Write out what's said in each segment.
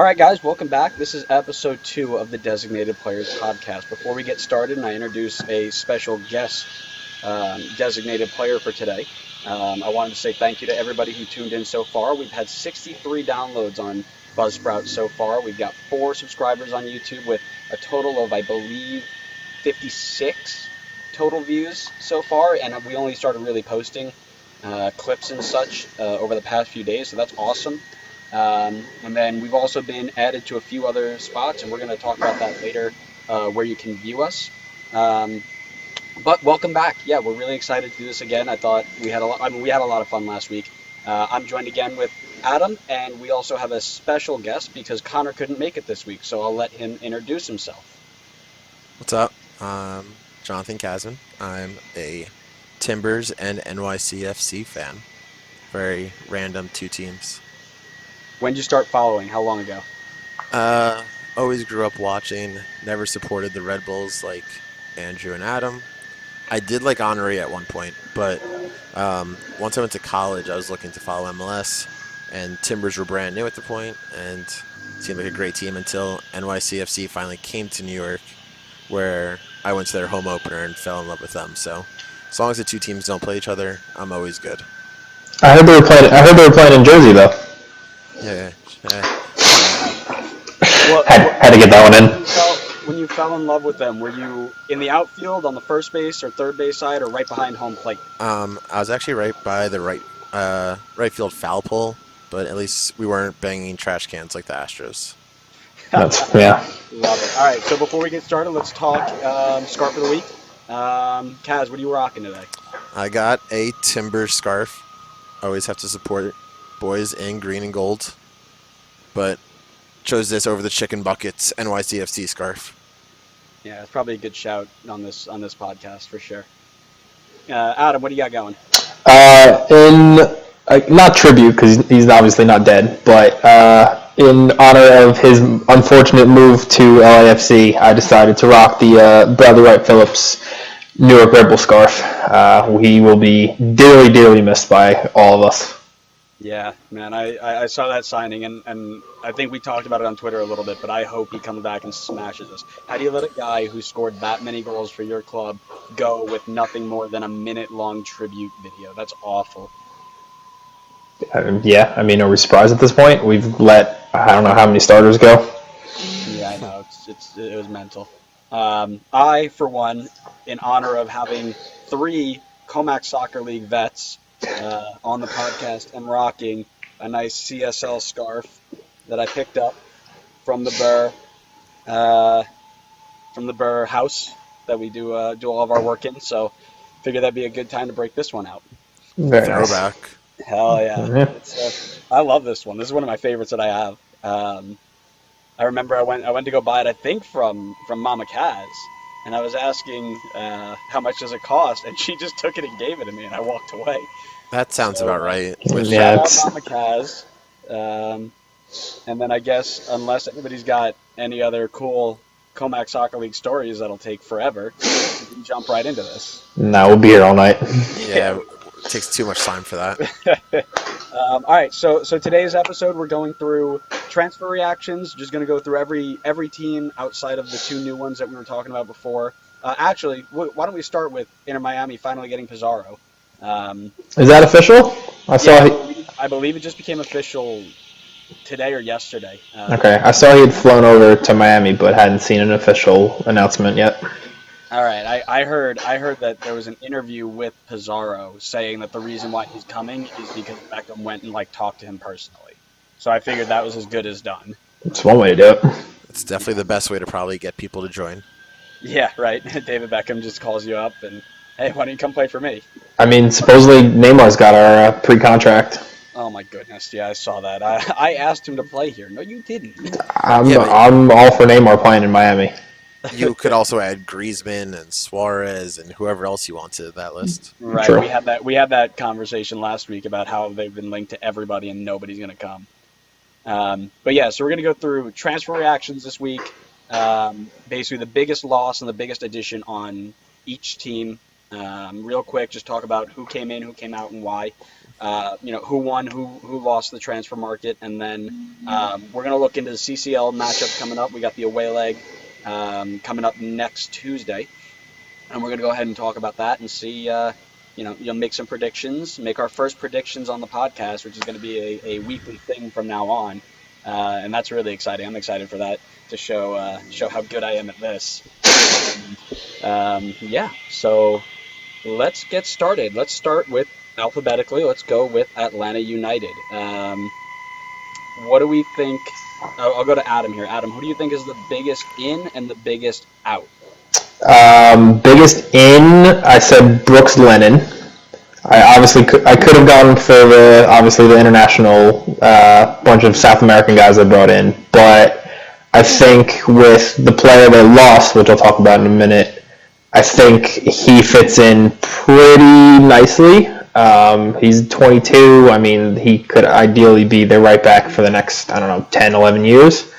right, guys, welcome back. This is episode 2 of the Designated Players podcast. Before we get started and I introduce a special guest designated player for today, I wanted to say thank you to everybody who tuned in so far. We've had 63 downloads on Buzzsprout so far. We've got 4 subscribers on YouTube with a total of, I believe, 56 total views so far, and we only started really posting clips and such over the past few days, so that's awesome. And then we've also been added to a few other spots, and we're going to talk about that later, where you can view us. But welcome back. Yeah, we're really excited to do this again. I thought we had a lot of fun last week. I'm joined again with Adam, and we also have a special guest because Connor couldn't make it this week, so I'll let him introduce himself. What's up? Jonathan Kasman. I'm a Timbers and Nyc Fc fan. Very random 2 teams. When did you start following? How long ago? Always grew up watching. Never supported the Red Bulls like Andrew and Adam. I did like Honoré at one point, but once I went to college, I was looking to follow MLS, and Timbers were brand new at the point, and seemed like a great team until Nyc Fc finally came to New York, where I went to their home opener and fell in love with them. So as long as the 2 teams don't play each other, I'm always good. I heard they were playing in Jersey though. Yeah. Had to get that one in. When you fell in love with them, were you in the outfield on the first base or third base side, or right behind home plate? I was actually right by the right field foul pole, but at least we weren't banging trash cans like the Astros. Yeah. Love it. All right, so before we get started, let's talk scarf of the week. Kaz, what are you rocking today? I got a Timbers scarf. Always have to support boys in green and gold, but chose this over the chicken buckets Nyc Fc scarf. Yeah, it's probably a good shout on this podcast for sure. Adam, what do you got going? Not tribute because he's obviously not dead, but in honor of his unfortunate move to LAFC, I decided to rock the Bradley Wright Phillips New York Red Bull scarf. He will be dearly, dearly missed by all of us. Yeah, man, I saw that signing, and I think we talked about it on Twitter a little bit, but I hope he comes back and smashes us. How do you let a guy who scored that many goals for your club go with nothing more than a minute-long tribute video? That's awful. Yeah, I mean, are we surprised at this point? We've let, I don't know how many starters go. Yeah, I know, it was mental. I, for one, in honor of having 3 Comac Soccer League vets on the podcast, I'm rocking a nice CSL scarf that I picked up from the Burr house that we do all of our work in. So, figure that'd be a good time to break this one out. Very nice. Throwback. Hell yeah! Mm-hmm. I love this one. This is one of my favorites that I have. I remember I went to go buy it, I think from Mama Kaz, and I was asking how much does it cost, and she just took it and gave it to me, and I walked away. That sounds about right. Yeah, Shout out Mama Kaz. And then I guess unless anybody's got any other cool Comac Soccer League stories, that'll take forever. We can jump right into this. No, we'll be here all night. Yeah, it takes too much time for that. All right, so today's episode, we're going through transfer reactions. Just going to go through every team outside of the 2 new ones that we were talking about before. Actually, why don't we start with Inter Miami finally getting Pizarro? Is that official? I believe it just became official today or yesterday. Okay, I saw he had flown over to Miami, but hadn't seen an official announcement yet. All right, I heard that there was an interview with Pizarro saying that the reason why he's coming is because Beckham went and talked to him personally. So I figured that was as good as done. It's one way to do it. It's definitely the best way to probably get people to join. Yeah, right. David Beckham just calls you up and, hey, why don't you come play for me? I mean, supposedly Neymar's got our pre-contract. Oh my goodness, yeah, I saw that. I asked him to play here. No, you didn't. I'm all for Neymar playing in Miami. You could also add Griezmann and Suarez and whoever else you want to that list. Right, True. we had that conversation last week about how they've been linked to everybody and nobody's going to come. But yeah, so we're going to go through transfer reactions this week. Basically the biggest loss and the biggest addition on each team. Real quick, just talk about who came in, who came out, and why. who won, who lost the transfer market, and then we're going to look into the CCL matchups coming up. We got the away leg coming up next Tuesday, and we're going to go ahead and talk about that and see. You'll make some predictions, make our first predictions on the podcast, which is going to be a weekly thing from now on, and that's really exciting. I'm excited for that to show how good I am at this. Yeah, so let's get started. Let's start with alphabetically. Let's go with Atlanta United. What do we think? I'll go to Adam here. Adam, who do you think is the biggest in and the biggest out? Biggest in, I said Brooks Lennon. I could have gone for the international bunch of South American guys they brought in, but I think with the player they lost, which I'll talk about in a minute, I think he fits in pretty nicely. He's 22. I mean, he could ideally be their right back for the next, 10, 11 years.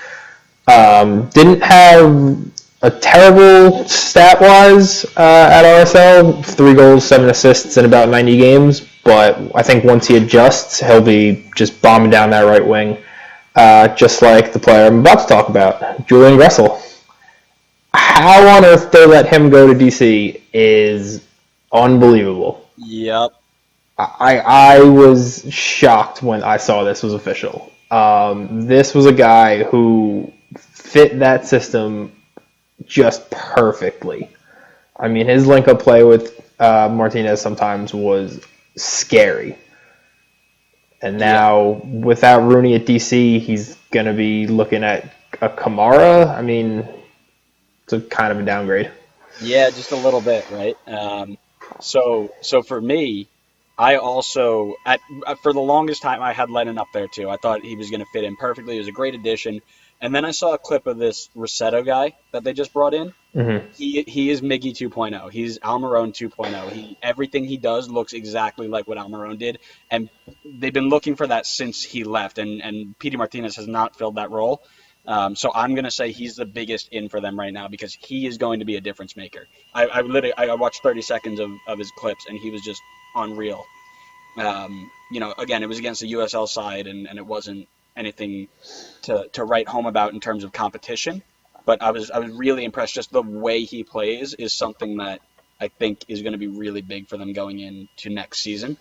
Didn't have a terrible stat-wise at RSL. 3 goals, 7 assists in about 90 games. But I think once he adjusts, he'll be just bombing down that right wing. Just like the player I'm about to talk about, Julian Gressel. How on earth they let him go to DC is unbelievable. Yep. I was shocked when I saw this was official. This was a guy who fit that system just perfectly. I mean, his link-up play with Martinez sometimes was scary. And now, without Rooney at DC, he's going to be looking at a Kamara. I mean, it's a kind of a downgrade. Yeah, just a little bit, right? So for me, I also for the longest time I had Lennon up there too. I thought he was going to fit in perfectly. He was a great addition. And then I saw a clip of this Rossetto guy that they just brought in. Mm-hmm. He is Miggy 2.0. He's Almiron 2.0. Everything he does looks exactly like what Almiron did, and they've been looking for that since he left. And Pity Martinez has not filled that role. So I'm going to say he's the biggest in for them right now because he is going to be a difference maker. I watched 30 seconds of his clips, and he was just unreal. Again, it was against the USL side, and it wasn't anything to write home about in terms of competition. But I was really impressed. Just the way he plays is something that I think is going to be really big for them going into next season.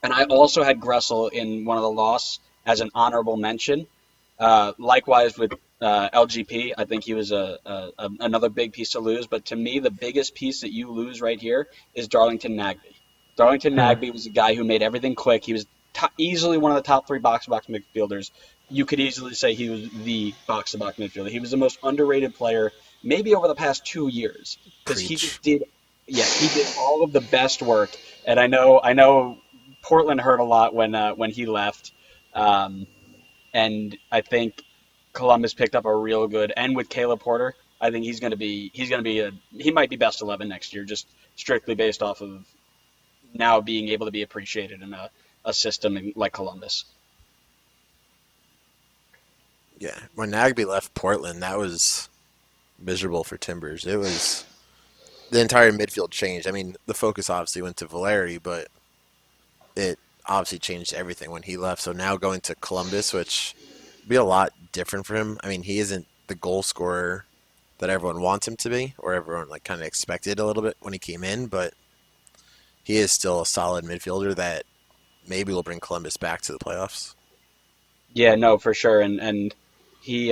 And I also had Gressel in one of the loss as an honorable mention. Likewise with LGP, I think he was another big piece to lose. But to me, the biggest piece that you lose right here is Darlington Nagbe. Darlington Nagbe was a guy who made everything click. He was easily one of the top 3 box-to-box midfielders. You could easily say he was the box-to-box midfielder. He was the most underrated player maybe over the past 2 years because he did all of the best work. And I know Portland hurt a lot when he left. And I think Columbus picked up a real good. And with Caleb Porter, I think he might be best 11 next year, just strictly based off of now being able to be appreciated in a system like Columbus. Yeah, when Nagbe left Portland, that was miserable for Timbers. It was the entire midfield changed. I mean, the focus obviously went to Valeri, but it obviously changed everything when he left. So now going to Columbus, which would be a lot different for him. I mean, he isn't the goal scorer that everyone wants him to be, or everyone kind of expected a little bit when he came in, but he is still a solid midfielder that maybe will bring Columbus back to the playoffs. Yeah, no, for sure. And he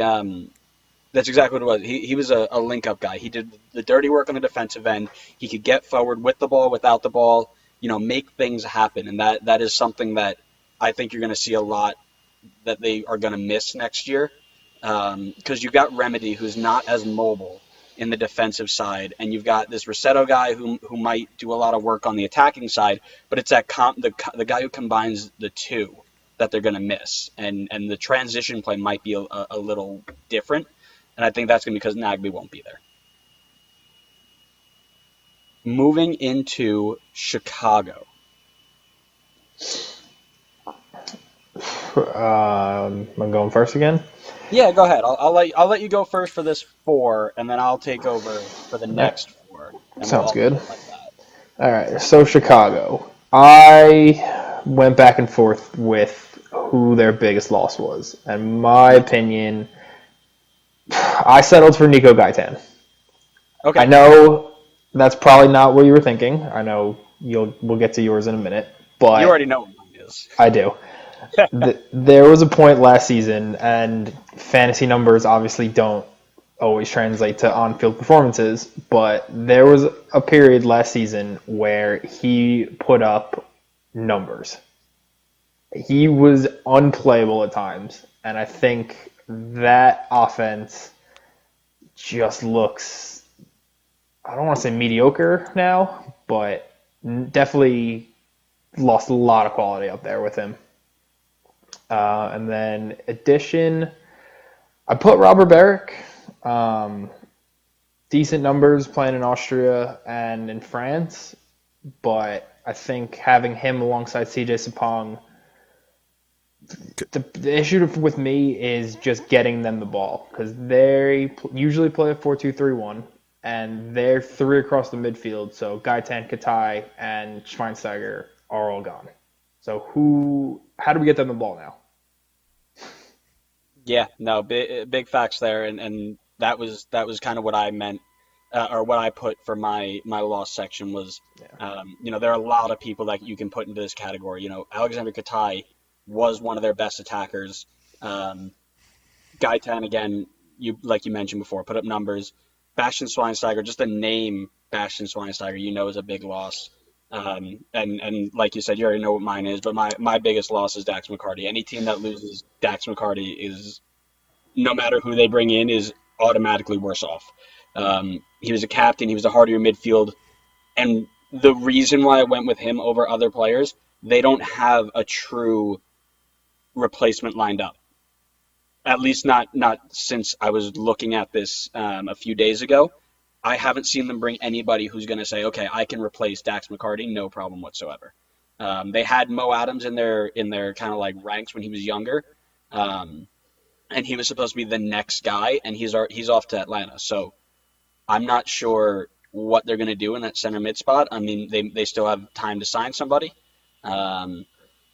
that's exactly what it was. He was a link-up guy. He did the dirty work on the defensive end. He could get forward with the ball, without the ball, make things happen. And that is something that I think you're going to see a lot that they are going to miss next year. Because you've got Remedy, who's not as mobile in the defensive side, and you've got this Rossetto guy who might do a lot of work on the attacking side, but it's the guy who combines the two that they're going to miss, and the transition play might be a little different, and I think that's going to be because Nagbe won't be there. Moving into Chicago. I'm going first again. Yeah, go ahead. I'll let you go first for this 4, and then I'll take over for the next 4. Sounds good. Like that. All right, so Chicago. I went back and forth with who their biggest loss was. And my opinion, I settled for Nico Gaitan. I Okay. know that's probably not what you were thinking. I know we'll get to yours in a minute, You but already know what mine is. I do. There was a point last season, and fantasy numbers obviously don't always translate to on-field performances, but there was a period last season where he put up numbers. He was unplayable at times, and I think that offense just looks, I don't want to say mediocre now, but definitely lost a lot of quality up there with him. And then addition, I put Robert Barrick. Decent numbers playing in Austria and in France, but I think having him alongside CJ Sapong, the issue with me is just getting them the ball because they usually play a 4-2-3-1, and they're three across the midfield. So Gaitan, Katai, and Schweinsteiger are all gone. So how do we get them the ball now? Yeah, no, big facts there, and that was kind of what I meant, or what I put for my loss section was, Yeah. there are a lot of people that you can put into this category. Alexander Katai was one of their best attackers. Um, Gaitan again, like you mentioned before, put up numbers. Bastian Schweinsteiger, just the name Bastian Schweinsteiger, is a big loss. And like you said, you already know what mine is, but my biggest loss is Dax McCarty. Any team that loses Dax McCarty is, no matter who they bring in, is automatically worse off. He was a captain. He was the heart of your midfield. And the reason why I went with him over other players, they don't have a true replacement lined up. At least not since I was looking at this a few days ago. I haven't seen them bring anybody who's going to say, okay, I can replace Dax McCarty, no problem whatsoever. They had Mo Adams in their kind of like ranks when he was younger, um, and he was supposed to be the next guy, and he's off to Atlanta. So I'm not sure what they're going to do in that center mid spot. I mean, they still have time to sign somebody. Um,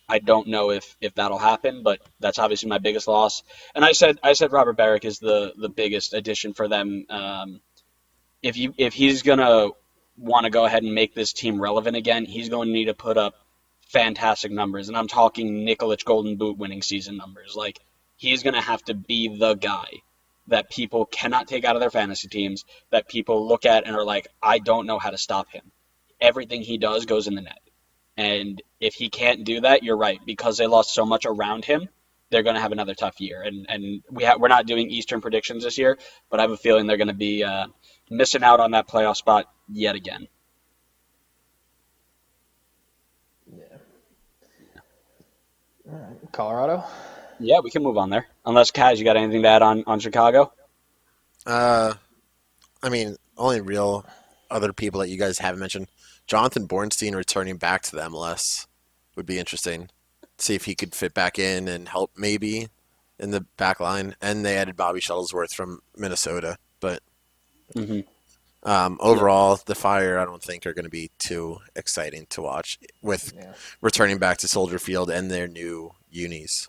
I don't know if that'll happen, but that's obviously my biggest loss. And I said Robert Barrick is the biggest addition for them. If he's gonna want to go ahead and make this team relevant again, he's going to need to put up fantastic numbers, and I'm talking Nikolic Golden Boot winning season numbers. Like, he's going to have to be the guy that people cannot take out of their fantasy teams, that people look at and are like, I don't know how to stop him. Everything he does goes in the net. And if he can't do that, you're right, because they lost so much around him, they're going to have another tough year. And we're not doing Eastern predictions this year, but I have a feeling they're going to be missing out on that playoff spot yet again. Yeah. All right. Colorado? Yeah, we can move on there. Unless, Kaz, you got anything to add on Chicago? Uh, I mean, only real other people that you guys haven't mentioned. Jonathan Bornstein returning back to the MLS would be interesting. See if he could fit back in and help maybe in the back line. And they added Bobby Shuttlesworth from Minnesota. But Mm-hmm. Yeah. overall, the Fire I don't think are going to be too exciting to watch with Yeah. returning back to Soldier Field and their new unis.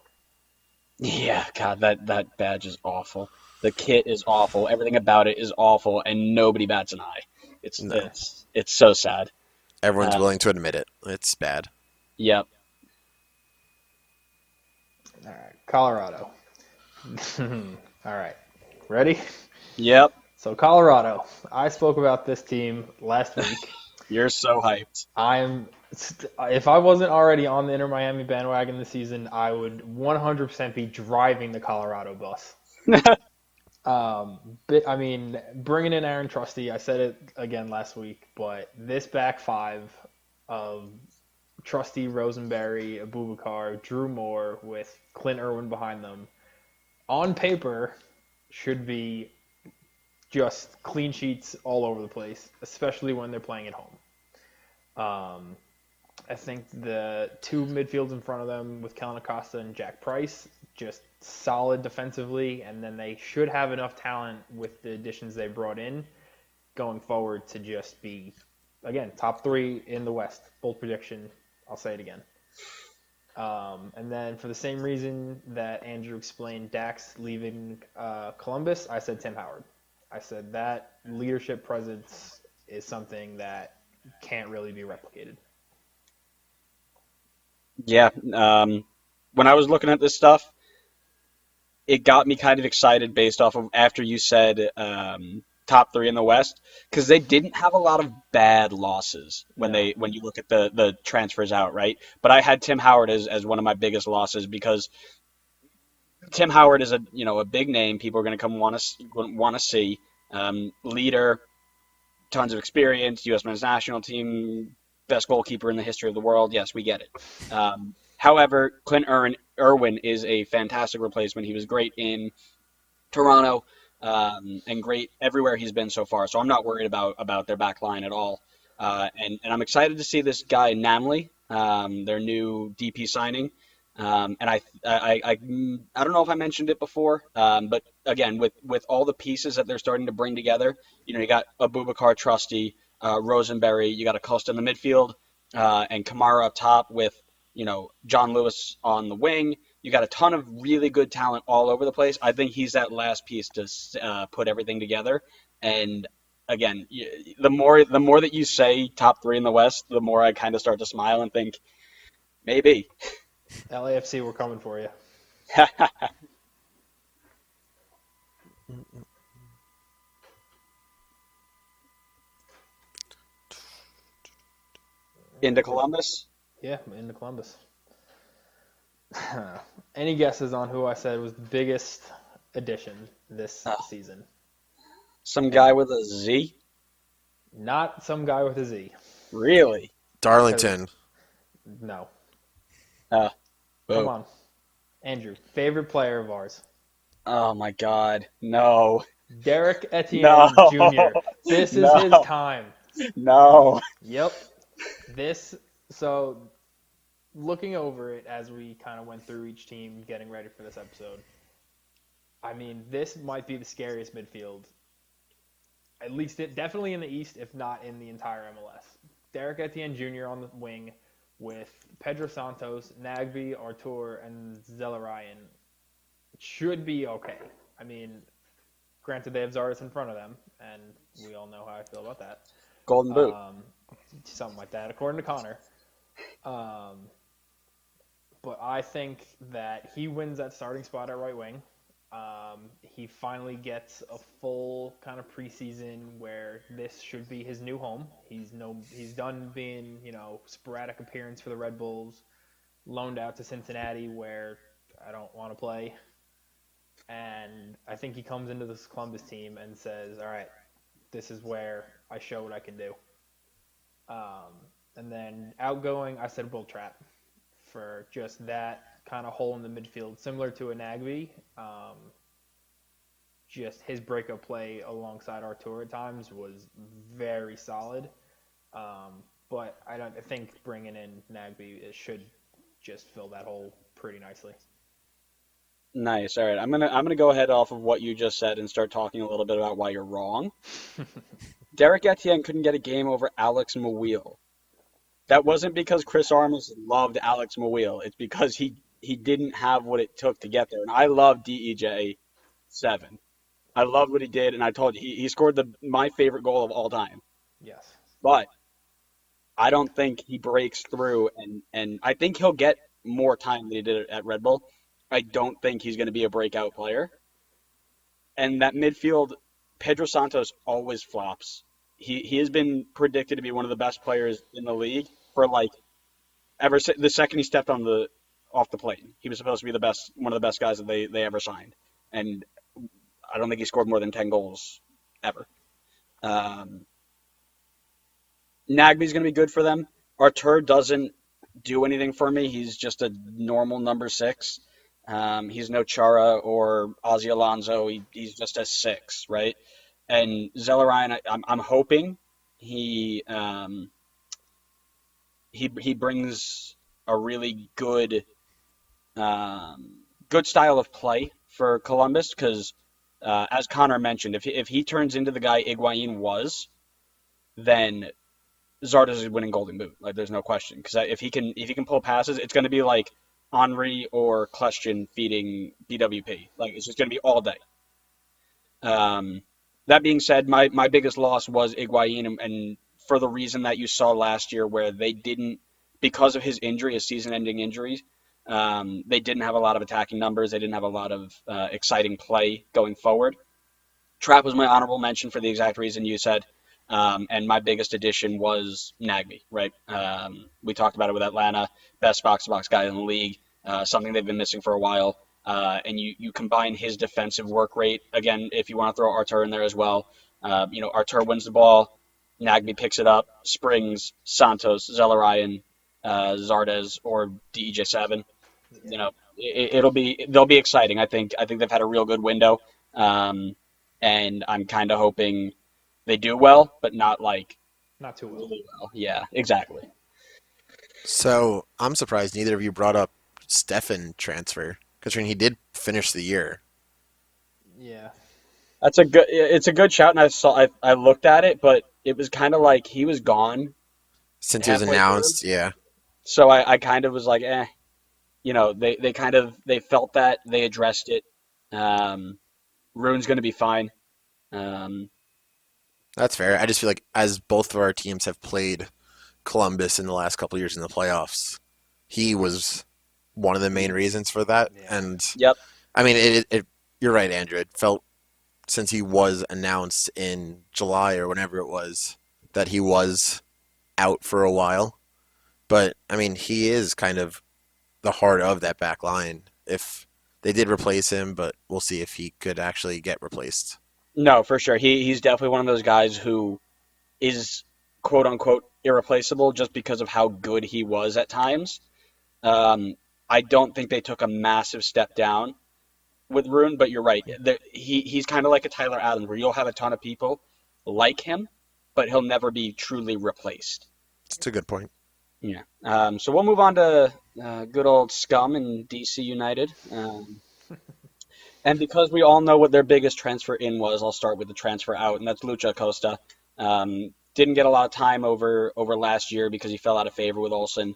Yeah, God, that badge is awful. The kit is awful. Everything about it is awful, and nobody bats an eye. It's No, it's it's so sad. everyone's Uh, willing to admit it. It's bad. yep. All right. Colorado. All right. Ready? Yep. So Colorado. I spoke about this team last week. You're so hyped. If I wasn't already on the Inter Miami bandwagon this season, I would 100% be driving the Colorado bus. I mean, bringing in Aaron Trusty, I said it again last week, but this back five of Trusty, Rosenberry, Abubakar, Drew Moore with Clint Irwin behind them, on paper, should be just clean sheets all over the place, especially when they're playing at home. I think the two midfields in front of them with Kellen Acosta and Jack Price, just solid defensively, and then they should have enough talent with the additions they brought in going forward to just be, again, top three in the West. Bold prediction. I'll say it again. And then for the same reason that Andrew explained Dax leaving Columbus, I said Tim Howard. I said that leadership presence is something that can't really be replicated. Yeah. When I was looking at this stuff, it got me kind of excited based off of after you said top three in the West because they didn't have a lot of bad losses No. when you look at the transfers out, right? But I had Tim Howard as one of my biggest losses because Tim Howard is a big name. People are going to come want to see leader, tons of experience, U.S. men's national team, best goalkeeper in the history of the world. Yes, we get it. However, Irwin is a fantastic replacement. He was great in Toronto, and great everywhere he's been so far. So I'm not worried about their back line at all. And I'm excited to see this guy Namley, their new DP signing. And I don't know if I mentioned it before, but again, with all the pieces that they're starting to bring together, you got Abubakar Trusty, Rosenberry, you got Acosta in the midfield, and Kamara up top with John Lewis on the wing. You got a ton of really good talent all over the place. I think he's that last piece to put everything together. And again, the more that you say top three in the West, the more I kind of start to smile and think maybe. LAFC, we're coming for you. Into Columbus. Yeah, into Columbus. Any guesses on who I said was the biggest addition this Uh, season? some guy And with a Z? not some guy with a Z. Really? Because, Darlington. no. Uh, Come Boo. on. Andrew, favorite player of ours. Oh my God. No. Derek No. Etienne Jr. This is his No. time. No. Yep. This, so looking over it as we kind of went through each team getting ready for this episode, I mean, this might be the scariest midfield, at least definitely in the East, if not in the entire MLS. Derek Etienne Jr. on the wing with Pedro Santos, Nagby, Artur, and Zelarayan should be okay. I mean, granted, they have Zardes in front of them, and we all know how I feel about that. Golden Boot. Um, Something like that, according to Connor. Um, but I think that he wins that starting spot at right wing. He finally gets a full kind of preseason where this should be his new home. He's done being sporadic appearance for the Red Bulls, loaned out to Cincinnati where I don't want to play, and I think he comes into this Columbus team and says, "All right, this is where I show what I can do." Um, and then outgoing, I said Will Trapp for just that kind of hole in the midfield, similar to a Nagby. Just his breakup play alongside Artur at times was very solid. But I think bringing in Nagby should just fill that hole pretty nicely. Nice. All right. I'm gonna go ahead off of what you just said and start talking a little bit about why you're wrong. Derek Etienne couldn't get a game over Alex Mouille. That wasn't because Chris Armas loved Alex Mouille. It's because he didn't have what it took to get there. And I love DEJ7. I loved what he did, and I told you he scored my favorite goal of all time. Yes. But I don't think he breaks through, and I think he'll get more time than he did at Red Bull. I don't think he's going to be a breakout player. And that midfield, Pedro Santos always flops. He has been predicted to be one of the best players in the league for like the second he stepped off the plane. He was supposed to be one of the best guys that they ever signed, and I don't think he scored more than 10 goals ever. Um, Nagby's going to be good for them. Artur doesn't do anything for me. He's just a normal number six. He's no Chara or Ozzy Alonso. He's just a six, right? And Zellerine, I'm hoping he he brings a really good style of play for Columbus because, as Connor mentioned, if he turns into the guy Higuain was, then Zardes is winning Golden Boot. Like there's no question because if he can pull passes, it's going to be like Henri or Kleshtin feeding BWP. Like it's just going to be all day. Um, that being said, my biggest loss was Higuain, and for the reason that you saw last year, where they didn't, because of his injury, his season-ending injuries, they didn't have a lot of attacking numbers. They didn't have a lot of exciting play going forward. Trap was my honorable mention for the exact reason you said. And my biggest addition was Nagby, right? We talked about it with Atlanta, best box-to-box guy in the league, something they've been missing for a while. And you combine his defensive work rate, again, if you want to throw Artur in there as well. Artur wins the ball, Nagby picks it up, Springs, Santos, Zelarayan, Zardes, or DEJ7. Yeah. They'll be exciting. I think they've had a real good window. Um, and I'm kind of hoping they do well, but not like Not too well. really well. Yeah, exactly. So I'm surprised neither of you brought up Stefan transfer, considering he did finish the year. Yeah. It's a good shout, and I looked at it, but it was kind of like he was gone Since he was halfway through, announced, yeah. so I kind of was like, they felt that they addressed it. Um, Rune's going to be fine. Um, That's fair. I just feel like as both of our teams have played Columbus in the last couple of years in the playoffs, he was one of the main reasons for that. Yeah. And yep. I mean, you're right, Andrew. It felt since he was announced in July or whenever it was that he was out for a while. But I mean, he is kind of the heart of that back line. If they did replace him, but we'll see if he could actually get replaced. No, for sure. He's definitely one of those guys who is quote unquote irreplaceable just because of how good he was at times. Um, I don't think they took a massive step down with Rune, but you're right. He's kind of like a Tyler Adams, where you'll have a ton of people like him, but he'll never be truly replaced. It's a good point. Yeah. So we'll move on to good old Scum and DC United. And because we all know what their biggest transfer in was, I'll start with the transfer out, and that's Lucha Acosta. Didn't get a lot of time over last year because he fell out of favor with Olsen.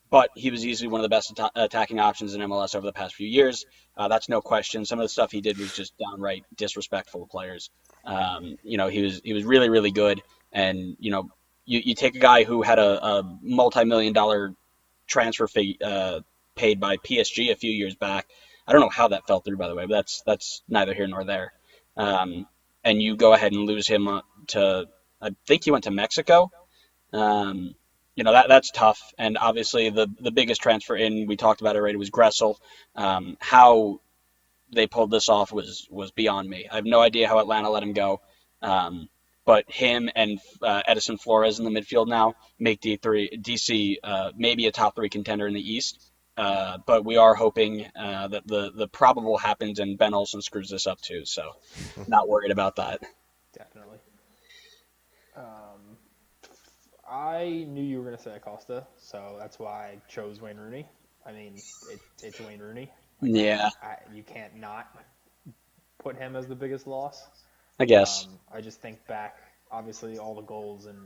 But he was easily one of the best attacking options in MLS over the past few years. That's no question. Some of the stuff he did was just downright disrespectful to players. He was really, really good. And, you take a guy who had a multi-million dollar transfer fee paid by PSG a few years back. I don't know how that fell through, by the way, but that's neither here nor there. And you go ahead and lose him to, I think he went to Mexico. That's tough. And obviously the biggest transfer in, we talked about it already, was Gressel. How they pulled this off was beyond me. I have no idea how Atlanta let him go. But him and Edison Flores in the midfield now make DC maybe a top three contender in the East. But we are hoping that the probable happens and Ben Olsen screws this up too. So not worried about that. Definitely. I knew you were going to say Acosta, so that's why I chose Wayne Rooney. I mean, it's Wayne Rooney. Yeah, You can't not put him as the biggest loss. I guess. I just think back, obviously, all the goals and,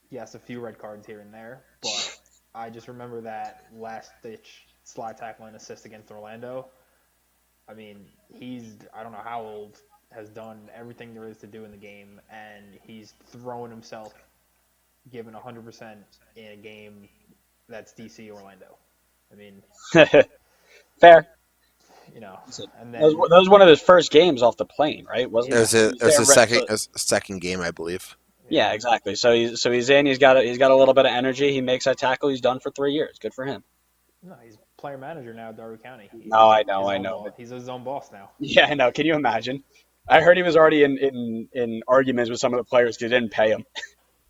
yes, a few red cards here and there, but I just remember that last-ditch slide tackle and assist against Orlando. I mean, I don't know how old, has done everything there is to do in the game, and he's thrown himself, given 100% in a game that's DC Orlando. I mean, Fair. and That was, then, that was one of his first games off the plane, right? Wasn't It was a, he? it was a second So- a second game, I believe. yeah, exactly. So he's in. He's got a little bit of energy. He makes that tackle. He's done for 3 years. Good for him. no, he's player manager now at Darwin County. No, I know, his I own know. boss. He's his own boss now. Yeah, I know. Can you imagine? I heard he was already in arguments with some of the players because they didn't pay him.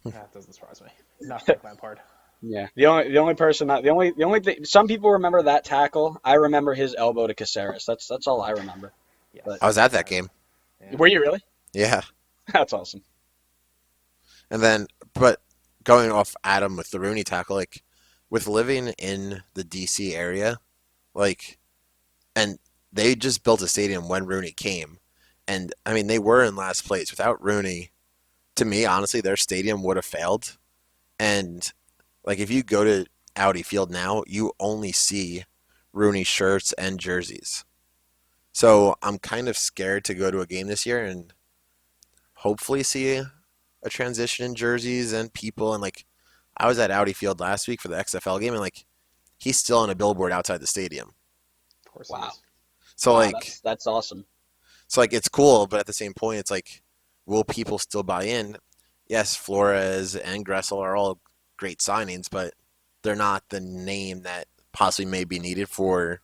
That doesn't surprise me. Not Frank Lampard. Yeah. The only person the only thing, some people remember that tackle. I remember his elbow to Caceres. That's all I remember. Yes. But- I was at that game. Yeah. Were you really? Yeah. That's awesome. And then, but going off Adam with the Rooney tackle, like with living in the DC area, like, and they just built a stadium when Rooney came. And I mean, they were in last place. Without Rooney, to me, honestly, their stadium would have failed. And like, if you go to Audi Field now, you only see Rooney shirts and jerseys. So I'm kind of scared to go to a game this year and hopefully see a transition in jerseys and people. And like, I was at Audi Field last week for the XFL game, and like, he's still on a billboard outside the stadium. Of course he Wow. is. So Wow, like, that's awesome. it's cool, but at the same point, it's like, will people still buy in? Yes, Flores and Gressel are all great signings, but they're not the name that possibly may be needed for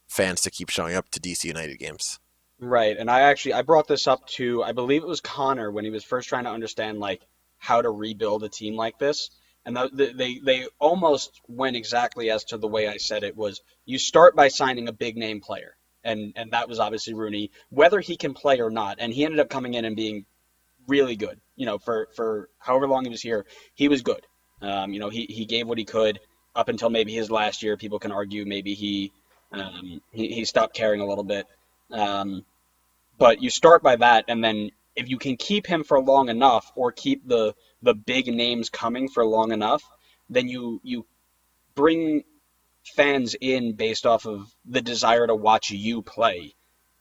fans to keep showing up to DC United games. Right, and I brought this up to, I believe it was Connor when he was first trying to understand like how to rebuild a team like this, and they almost went exactly as to the way I said it was. You start by signing a big name player, and that was obviously Rooney, whether he can play or not, and he ended up coming in and being really good. For however long he was here, he was good. He gave what he could up until maybe his last year. People can argue maybe he stopped caring a little bit. Um, but you start by that, and then if you can keep him for long enough, or keep the big names coming for long enough, then you bring fans in based off of the desire to watch you play.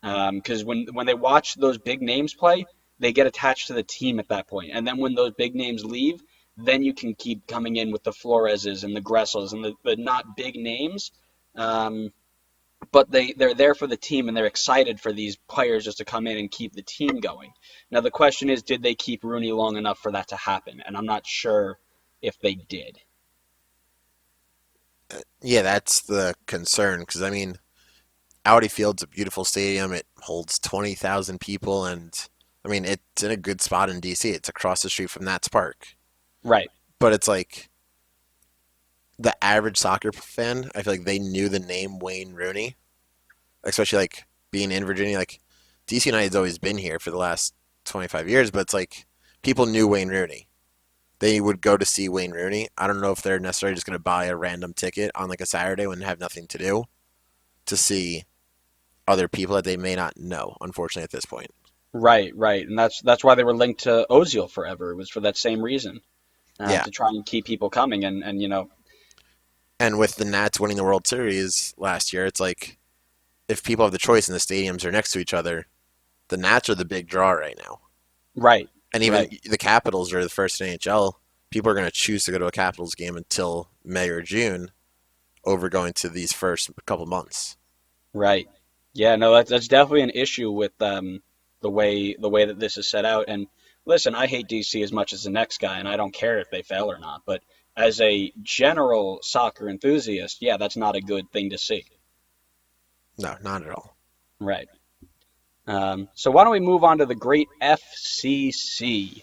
Because when they watch those big names play, they get attached to the team at that point. And then when those big names leave, then you can keep coming in with the Floreses and the Gressels and the not big names. Um, but they're there for the team and they're excited for these players just to come in and keep the team going. Now the question is, did they keep Rooney long enough for that to happen? And I'm not sure if they did. Yeah, that's the concern because I mean, Audi Field's a beautiful stadium. It holds 20,000 people, and I mean, it's in a good spot in DC. It's across the street from Nats Park. Right. But it's like the average soccer fan, I feel like they knew the name Wayne Rooney, especially like being in Virginia. Like DC United's always been here for the last 25 years, but it's like people knew Wayne Rooney. They would go to see Wayne Rooney. I don't know if they're necessarily just going to buy a random ticket on like a Saturday when they have nothing to do to see other people that they may not know, unfortunately, at this point. Right, right, and that's why they were linked to Ozil forever. It was for that same reason, Yeah. to try and keep people coming. And And with the Nats winning the World Series last year, it's like if people have the choice and the stadiums are next to each other, the Nats are the big draw right now. right, And even right, the Capitals are the first in NHL. People are going to choose to go to a Capitals game until May or June over going to these first couple months. right. Yeah, no, that's definitely an issue with the way that this is set out. And listen, I hate DC as much as the next guy, and I don't care if they fail or not. But as a general soccer enthusiast, yeah, that's not a good thing to see. No, not at all. Right. So why don't we move on to the great FCC?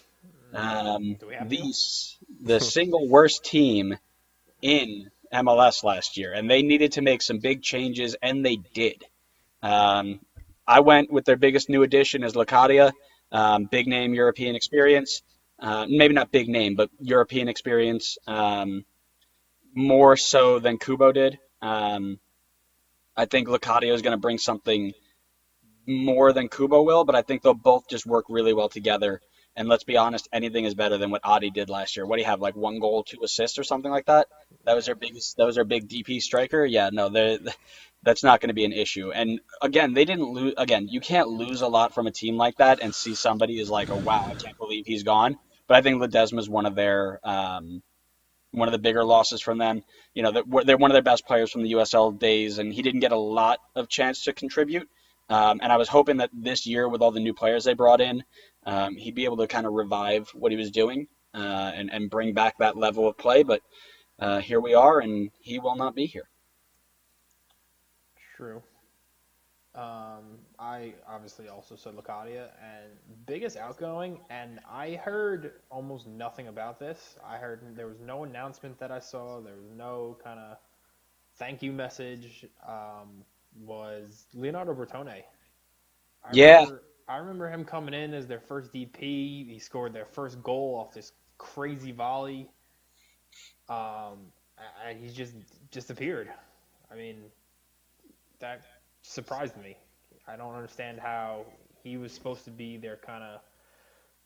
Do we have to? The single worst team in MLS last year, and they needed to make some big changes, and they did. Um, I went with their biggest new addition as Locadia, big name European experience. Maybe not big name, but European experience, more so than Kubo did. I think Locadia is going to bring something more than Kubo will, but I think they'll both just work really well together. And let's be honest, anything is better than what Adi did last year. What do you have, like one goal, two assists, or something like that? That was Yeah. their biggest. That was their big DP striker. Yeah, no, that's not going to be an issue. And again, they didn't lose. Again, you can't lose a lot from a team like that and see somebody is like, oh wow, I can't believe he's gone. But I think Ledesma is one of the bigger losses from them. They're one of their best players from the USL days, and he didn't get a lot of chance to contribute. And I was hoping that this year, with all the new players they brought in, he'd be able to kind of revive what he was doing, and bring back that level of play. But here we are, and he will not be here. True. I obviously also said Locadia and biggest outgoing, and I heard almost nothing about this. I heard there was no announcement that I saw. There was no kind of thank you message. Was Leonardo Bertoni. Yeah, I remember him coming in as their first DP. He scored their first goal off this crazy volley. And he's just disappeared. I mean, that surprised me. I don't understand how he was supposed to be their kind of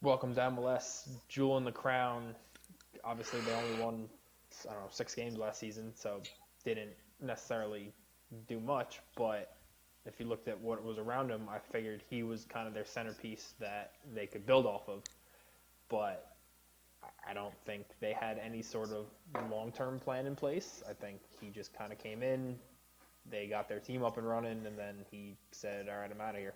welcome to MLS, jewel in the crown. Obviously, they only won I don't know, 6 games last season, so didn't necessarily do much. But if you looked at what was around him, I figured he was kind of their centerpiece that they could build off of. But I don't think they had any sort of long-term plan in place. I think he just kind of came in, they got their team up and running, and then he said, "All right, I'm out of here."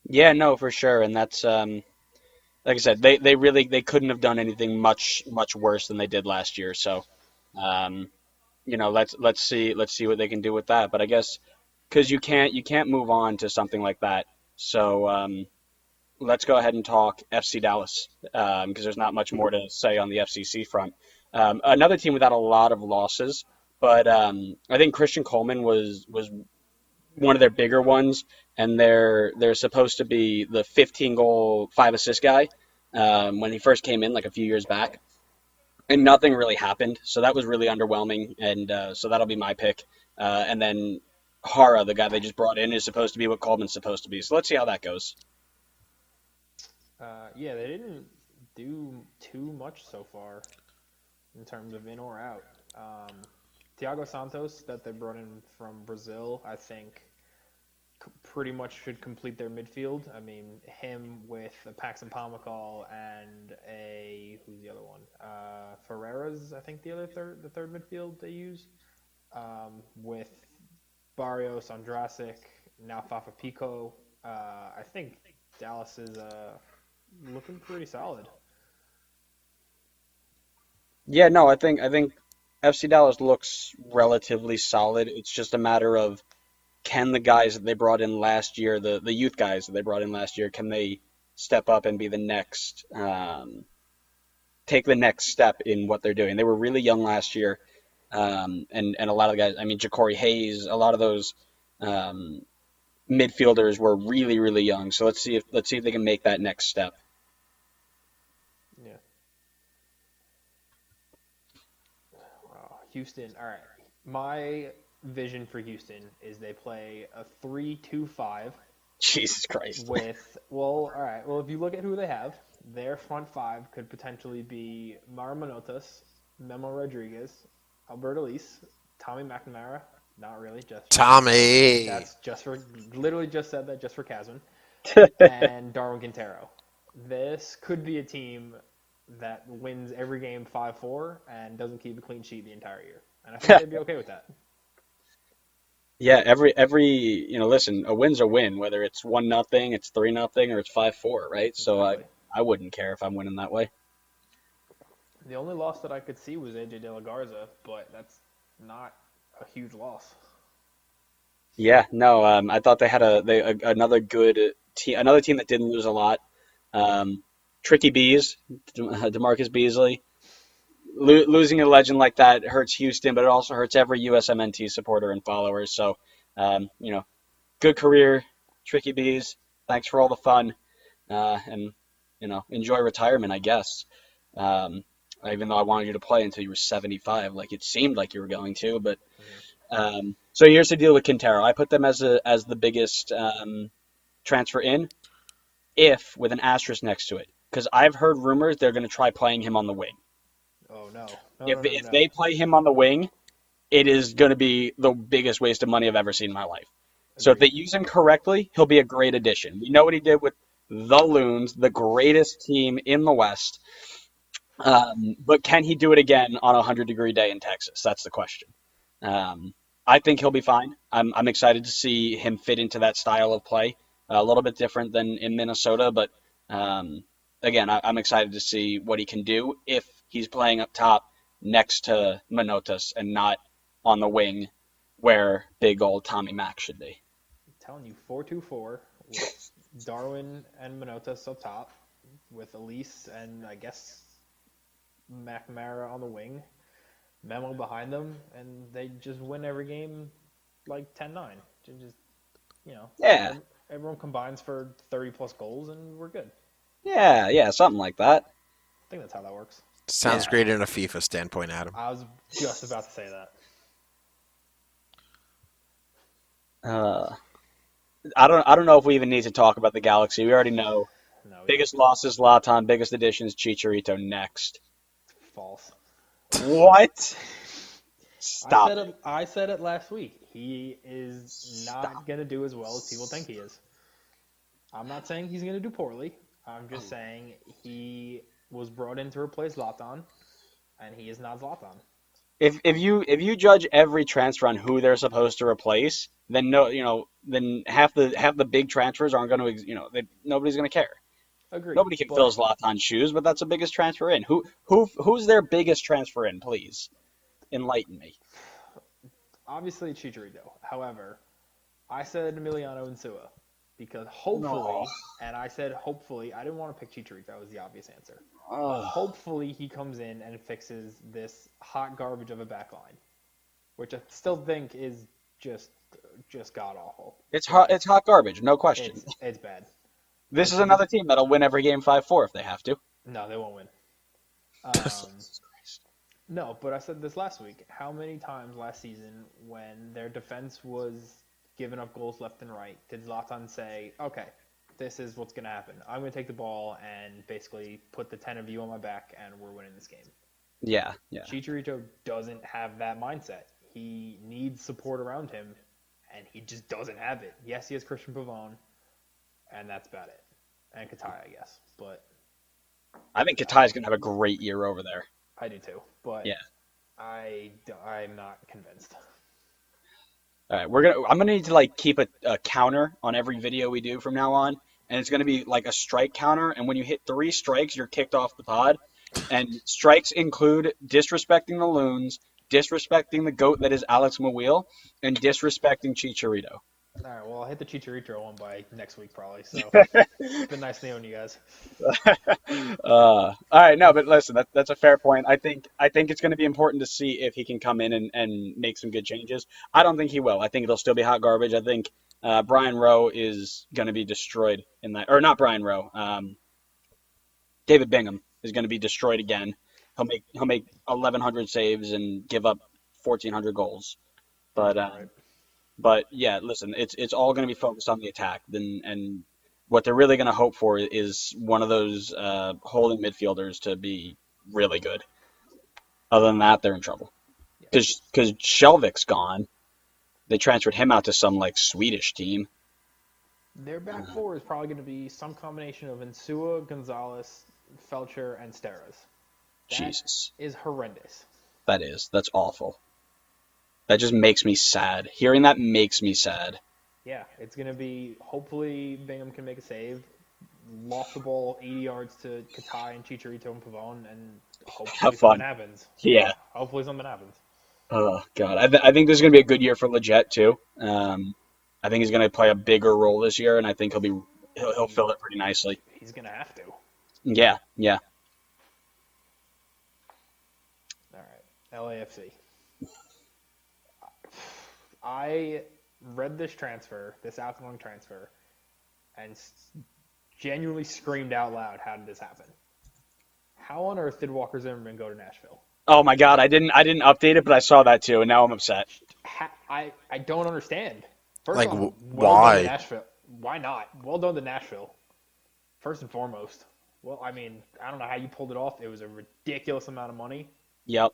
Yeah, no, for sure, and that's like I said, they really they couldn't have done anything much worse than they did last year. So, um, let's see what they can do with that. But I guess because you can't move on to something like that. So let's go ahead and talk FC Dallas because there's not much more to say on the FCC front. Another team without a lot of losses, but I think Christian Coleman was one of their bigger ones, and they're supposed to be the 15 goal, 5 assist guy when he first came in like a few years back, and nothing really happened. So that was really underwhelming, and so that'll be my pick. And then Hara, the guy they just brought in, is supposed to be what Coleman's supposed to be. So let's see how that goes. Yeah, they didn't do too much so far in terms of in or out. Thiago Santos, that they brought in from Brazil, I think pretty much should complete their midfield. I mean, him with a Paxton Pomacall and a who's the other one? Ferreira's, I think the third midfield they use. With Barrios, Andrasic, now Fafa Pico. I think Dallas is looking pretty solid. Yeah, no, I think FC Dallas looks relatively solid. It's just a matter of can the guys that they brought in last year, the youth guys that they brought in last year, can they step up and be the next, take the next step in what they're doing? They were really young last year, and a lot of the guys, I mean, Ja'Cory Hayes, a lot of those um, midfielders were really young. So let's see if they can make that next step. Yeah. Houston. All right. My vision for Houston is they play a 3-2-5 Jesus Christ. with, well, all right. Well, if you look at who they have, their front five could potentially be Mara Manotas, Memo Rodriguez, Alberto Elise, Tommy McNamara. Not really, just Tommy. that's just for literally just said that just for Kasman, and Darwin Quintero. This could be a team that wins every game 5-4 and doesn't keep a clean sheet the entire year. And I think they'd be okay with that. Yeah, every listen, a win's a win, whether it's 1-0, it's 3-0, or it's 5-4, right? So Exactly. I wouldn't care if I'm winning that way. The only loss that I could see was AJ De La Garza, but that's not a huge loss. Yeah, no, I thought they had another good team, another team that didn't lose a lot. Um, Tricky Bees, Demarcus Beasley, losing a legend like that hurts Houston, but it also hurts every USMNT supporter and follower. So, good career, Tricky Bees. Thanks for all the fun, and enjoy retirement, I guess. Um, Even though I wanted you to play until you were 75, like it seemed like you were going to, but Mm-hmm. so here's the deal with Quintero. I put them as the biggest transfer in, if with an asterisk next to it, because I've heard rumors they're going to try playing him on the wing. Oh no, no, If no, no, if no. they play him on the wing, it is going to be the biggest waste of money I've ever seen in my life. So if Agreed. they use him correctly, he'll be a great addition. We know what he did with the Loons, the greatest team in the West. But can he do it again on a 100-degree day in Texas? That's the question. Um, I think he'll be fine. I'm excited to see him fit into that style of play. A little bit different than in Minnesota, but um, again, I'm excited to see what he can do if he's playing up top next to Manotas and not on the wing where big old Tommy Mack should be. I'm telling you, 4-2-4 with Darwin and Manotas up top, with Elise and I guess McNamara on the wing, Memo behind them, and they just win every game like 10-9. Just you know, Yeah, everyone combines for 30 plus goals, and we're good. yeah, something like that. I think that's how that works. Sounds Yeah. great in a FIFA standpoint, Adam. I was just about to say that. Uh, I don't know if we even need to talk about the Galaxy. We already know. No, he Biggest doesn't. loss is Zlatan. Biggest additions Chicharito next. False. What? Stop it. I said it last week. He is Stop. not gonna do as well as people think he is. I'm not saying he's gonna do poorly. I'm just saying he was brought in to replace Zlatan, and he is not Zlatan. If you judge every transfer on who they're supposed to replace, then no, then half the big transfers aren't going to, nobody's going to care. Agreed. Nobody can fill But Zlatan's shoes, but that's the biggest transfer in. Who's their biggest transfer in? Please enlighten me. obviously Chicharito. However, I said Emiliano Insua because No. hopefully, and I said hopefully, I didn't want to pick Chicharito. That was the obvious answer. Oh, Hopefully he comes in and fixes this hot garbage of a back line, which I still think is just just god awful. it's hot. Like It's hot garbage, no question. it's bad. This is It's another team that'll win every game 5-4 if they have to. no, they won't win. Jesus Christ. No, but I said this last week. How many times last season, when their defense was giving up goals left and right, did Zlatan say, "Okay, this is what's going to happen. I'm going to take the ball and basically put the 10 of you on my back, and we're winning this game." Yeah, yeah. Chicharito doesn't have that mindset. He needs support around him, and he just doesn't have it. Yes, he has Christian Pavone, and that's about it. And Katai, I guess. But I think Katai's gonna have a great year over there. I do too. But Yeah. I'm not convinced. All right, I'm gonna need to like keep a counter on every video we do from now on, and it's gonna be like a strike counter. And when you hit 3 strikes, you're kicked off the pod. And strikes include disrespecting the loons, disrespecting the goat that is Alex Mawil, and disrespecting Chicharito. All right, well, I'll hit the Chicharito one by next week probably. So it's been nice knowing you guys. All right, no, but listen, that's a fair point. I think it's going to be important to see if he can come in and make some good changes. I don't think he will. I think it'll still be hot garbage. I think Brian Rowe is going to be destroyed in that, or not Brian Rowe. David Bingham is going to be destroyed again. He'll make 1,100 saves and give up 1,400 goals. But All right. but yeah, listen, it's all going to be focused on the attack. And what they're really going to hope for is one of those holding midfielders to be really good. Other than that, they're in trouble. Yeah. Because Shelvik's gone. They transferred him out to some like Swedish team. Their back four is probably going to be some combination of Insua, Gonzalez, Felcher, and Steres. That Jesus, is horrendous. that's awful. That just makes me sad. Hearing that makes me sad. Yeah, it's going to be hopefully Bingham can make a save, loft the ball 80 yards to Katai and Chicharito and Pavone, and hopefully Have fun. something happens. Yeah. Hopefully something happens. Oh God, I think this is going to be a good year for Leggett too. I think he's going to play a bigger role this year, and I think he'll fill it pretty nicely. He's going to have to. Yeah, yeah. All right, LAFC. I read this transfer, this outgoing transfer, and genuinely screamed out loud, "How did this happen? How on earth did Walker Zimmerman go to Nashville?" Oh my God, I didn't update it, but I saw that too, and now I'm upset. I don't understand. First Like, off, well done to why? Nashville. Why not? Well done to Nashville. First and foremost. Well, I mean, I don't know how you pulled it off. It was a ridiculous amount of money, Yep.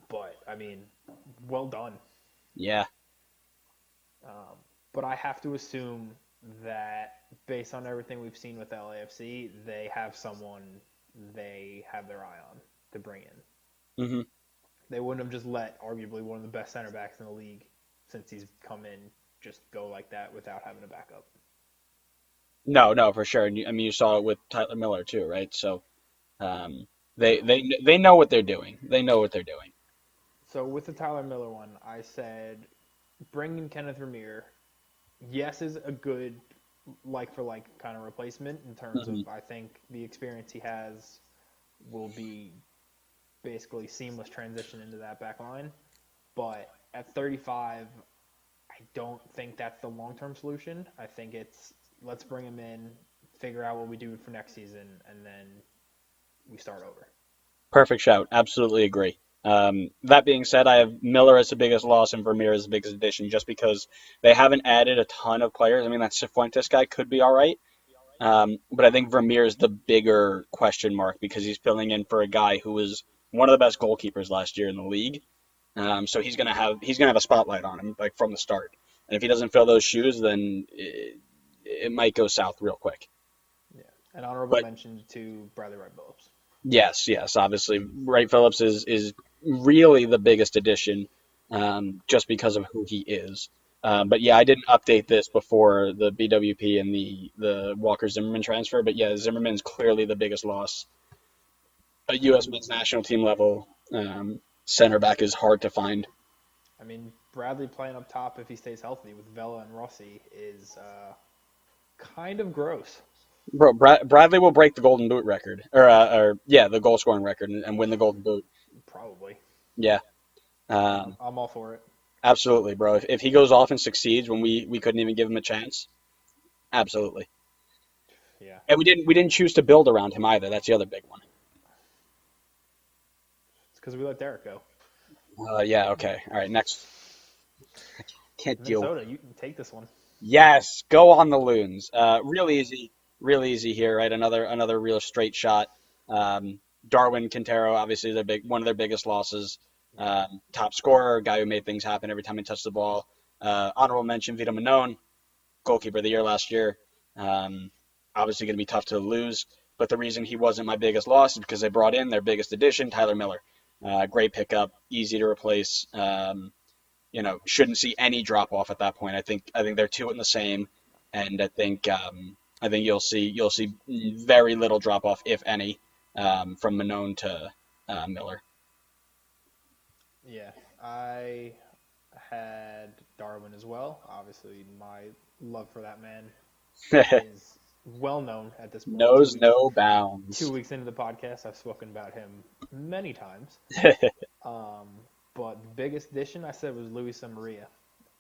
but I mean, well done. Yeah. But I have to assume that based on everything we've seen with LAFC, they have someone they have their eye on to bring in. hmm They wouldn't have just let arguably one of the best center backs in the league since he's come in just go like that without having a backup. No, no, for sure. And I mean, you saw it with Tyler Miller too, right? So, they know what they're doing. They know what they're doing. So with the Tyler Miller one, I said bring in Kenneth Vermeer. Yes, is a good like for like kind of replacement in terms hmm of I think the experience he has will be basically seamless transition into that back line. But at 35, I don't think that's the long-term solution. I think it's let's bring him in, figure out what we do for next season, and then we start over. Perfect shout. Absolutely agree. That being said, I have Miller as the biggest loss and Vermeer as the biggest addition, just because they haven't added a ton of players. I mean, that Cifuentes guy could be all right, But I think Vermeer is the bigger question mark because he's filling in for a guy who was one of the best goalkeepers last year in the league. So he's gonna have a spotlight on him like from the start. And if he doesn't fill those shoes, then it might go south real quick. Yeah. An honorable But mention to Bradley Wright Phillips. yes, yes, obviously, Wright Phillips is really the biggest addition, just because of who he is. But yeah, I didn't update this before the BWP and the Walker Zimmerman transfer. But yeah, Zimmerman's clearly the biggest loss. A U.S. men's national team level center back is hard to find. I mean, Bradley playing up top if he stays healthy with Vela and Rossi is kind of gross. Bro, Bradley will break the Golden Boot record, or yeah, the goal scoring record, and win the Golden Boot. Probably. Yeah, I'm all for it. absolutely, bro. If he goes off and succeeds when we couldn't even give him a chance, absolutely. Yeah. And we didn't choose to build around him either. That's the other big one. It's because we let Derek go. Yeah. Okay. All right. Next. Can't deal. Minnesota, you can take this one. Yes. Go on the loons. Real easy here. Right. Another real straight shot. Darwin Quintero, obviously one of their biggest losses. Top scorer, guy who made things happen every time he touched the ball. Honorable mention, Vito Manone, goalkeeper of the year last year. Obviously going to be tough to lose, but the reason he wasn't my biggest loss is because they brought in their biggest addition, Tyler Miller. Great pickup, easy to replace. Shouldn't see any drop off at that point. I think they're two in the same, and I think you'll see very little drop off, if any, from Manone to Miller. Yeah. I had Darwin as well. Obviously, my love for that man is well known at this point. Knows no 2 bounds. weeks into the podcast, I've spoken about him many times. Um, but the biggest addition I said was Luis Maria.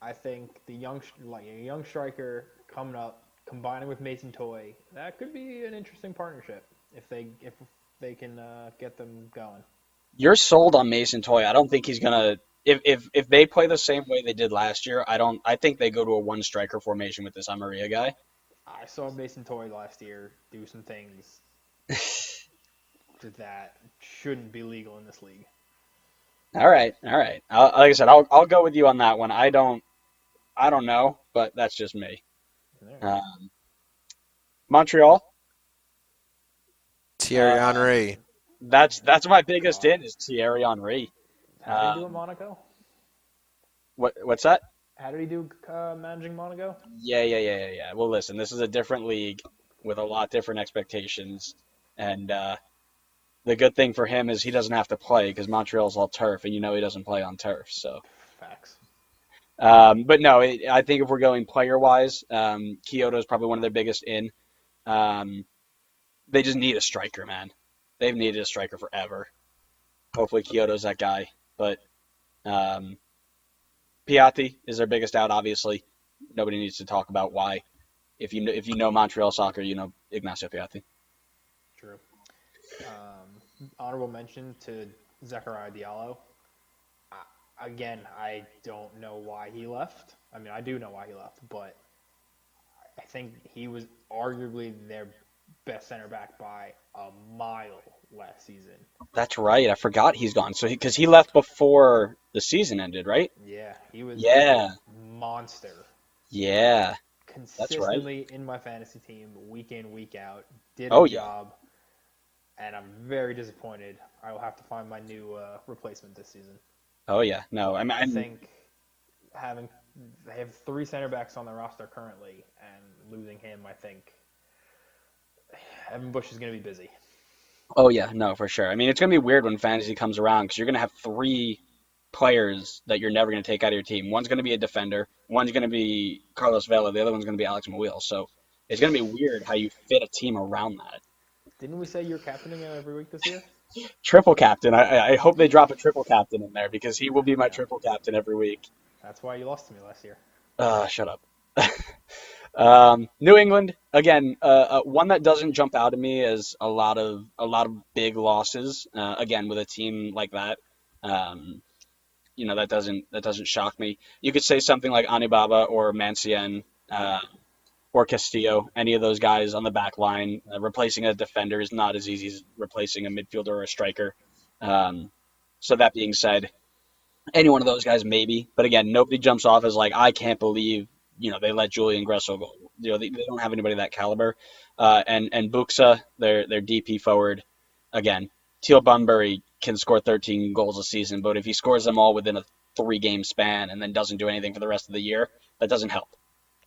I think a young striker coming up, combining with Mason Toy, that could be an interesting partnership if they can get them going. You're sold on Mason Toy. I don't think he's gonna. If they play the same way they did last year, I don't. I think they go to a one striker formation with this Amaria guy. I saw Mason Toy last year do some things that shouldn't be legal in this league. All right, all right. Like I said, I'll go with you on that one. I don't know, but that's just me. There. Uh, Montreal. Thierry Uh, Henry. that's my biggest God. in is Thierry Henry. How did he do at Um, Monaco? what's that? How did he do managing Monaco? Yeah, yeah, yeah, yeah, yeah. Well, listen, this is a different league with a lot different expectations, and the good thing for him is he doesn't have to play because Montreal's all turf, and he doesn't play on turf. So, Facts. but no, I think if we're going player wise, Kyoto is probably one of their biggest in. Um, they just need a striker, man. They've needed a striker forever. Hopefully, Kyoto's that guy. But um, Piatti is their biggest out. Obviously, nobody needs to talk about why. If you know Montreal soccer, you know Ignacio Piatti. True. Honorable mention to Zachariah Diallo. Again, I don't know why he left. I mean, I do know why he left, but I think he was arguably their best center back by a mile last season. That's right. I forgot he's gone. So because he left before the season ended, right? Yeah, he was a Yeah, monster. yeah. That's right. Consistently in my fantasy team, week in, week out. Did Oh the yeah. job, and I'm very disappointed. I will have to find my new replacement this season. Oh yeah. No, I But I mean, think having they have three center backs on their roster currently, and losing him, I think Evan Bush is going to be busy. oh yeah, no, for sure. I mean, it's gonna be weird when fantasy comes around because you're gonna have three players that you're never gonna take out of your team. One's gonna be a defender, one's gonna be Carlos Vela, the other one's gonna be Alex Mouille. So it's gonna be weird how you fit a team around that. Didn't we say you're captaining him every week this year? Triple captain. I hope they drop a triple captain in there because he will be my Yeah, triple captain every week. that's why you lost to me last year. Shut up. New England again, one that doesn't jump out at me as a lot of big losses. Again, with a team like that, um, that doesn't shock me. You could say something like Anibaba or Mancien, or Castillo, any of those guys on the back line. Replacing a defender is not as easy as replacing a midfielder or a striker. Um, so that being said, any one of those guys maybe, but again, nobody jumps off as like I can't believe they let Julian Gressel go. They don't have anybody that caliber. And Buxa, their DP forward, again, Teal Bunbury can score 13 goals a season, but if he scores them all within a 3 game span and then doesn't do anything for the rest of the year, that doesn't help.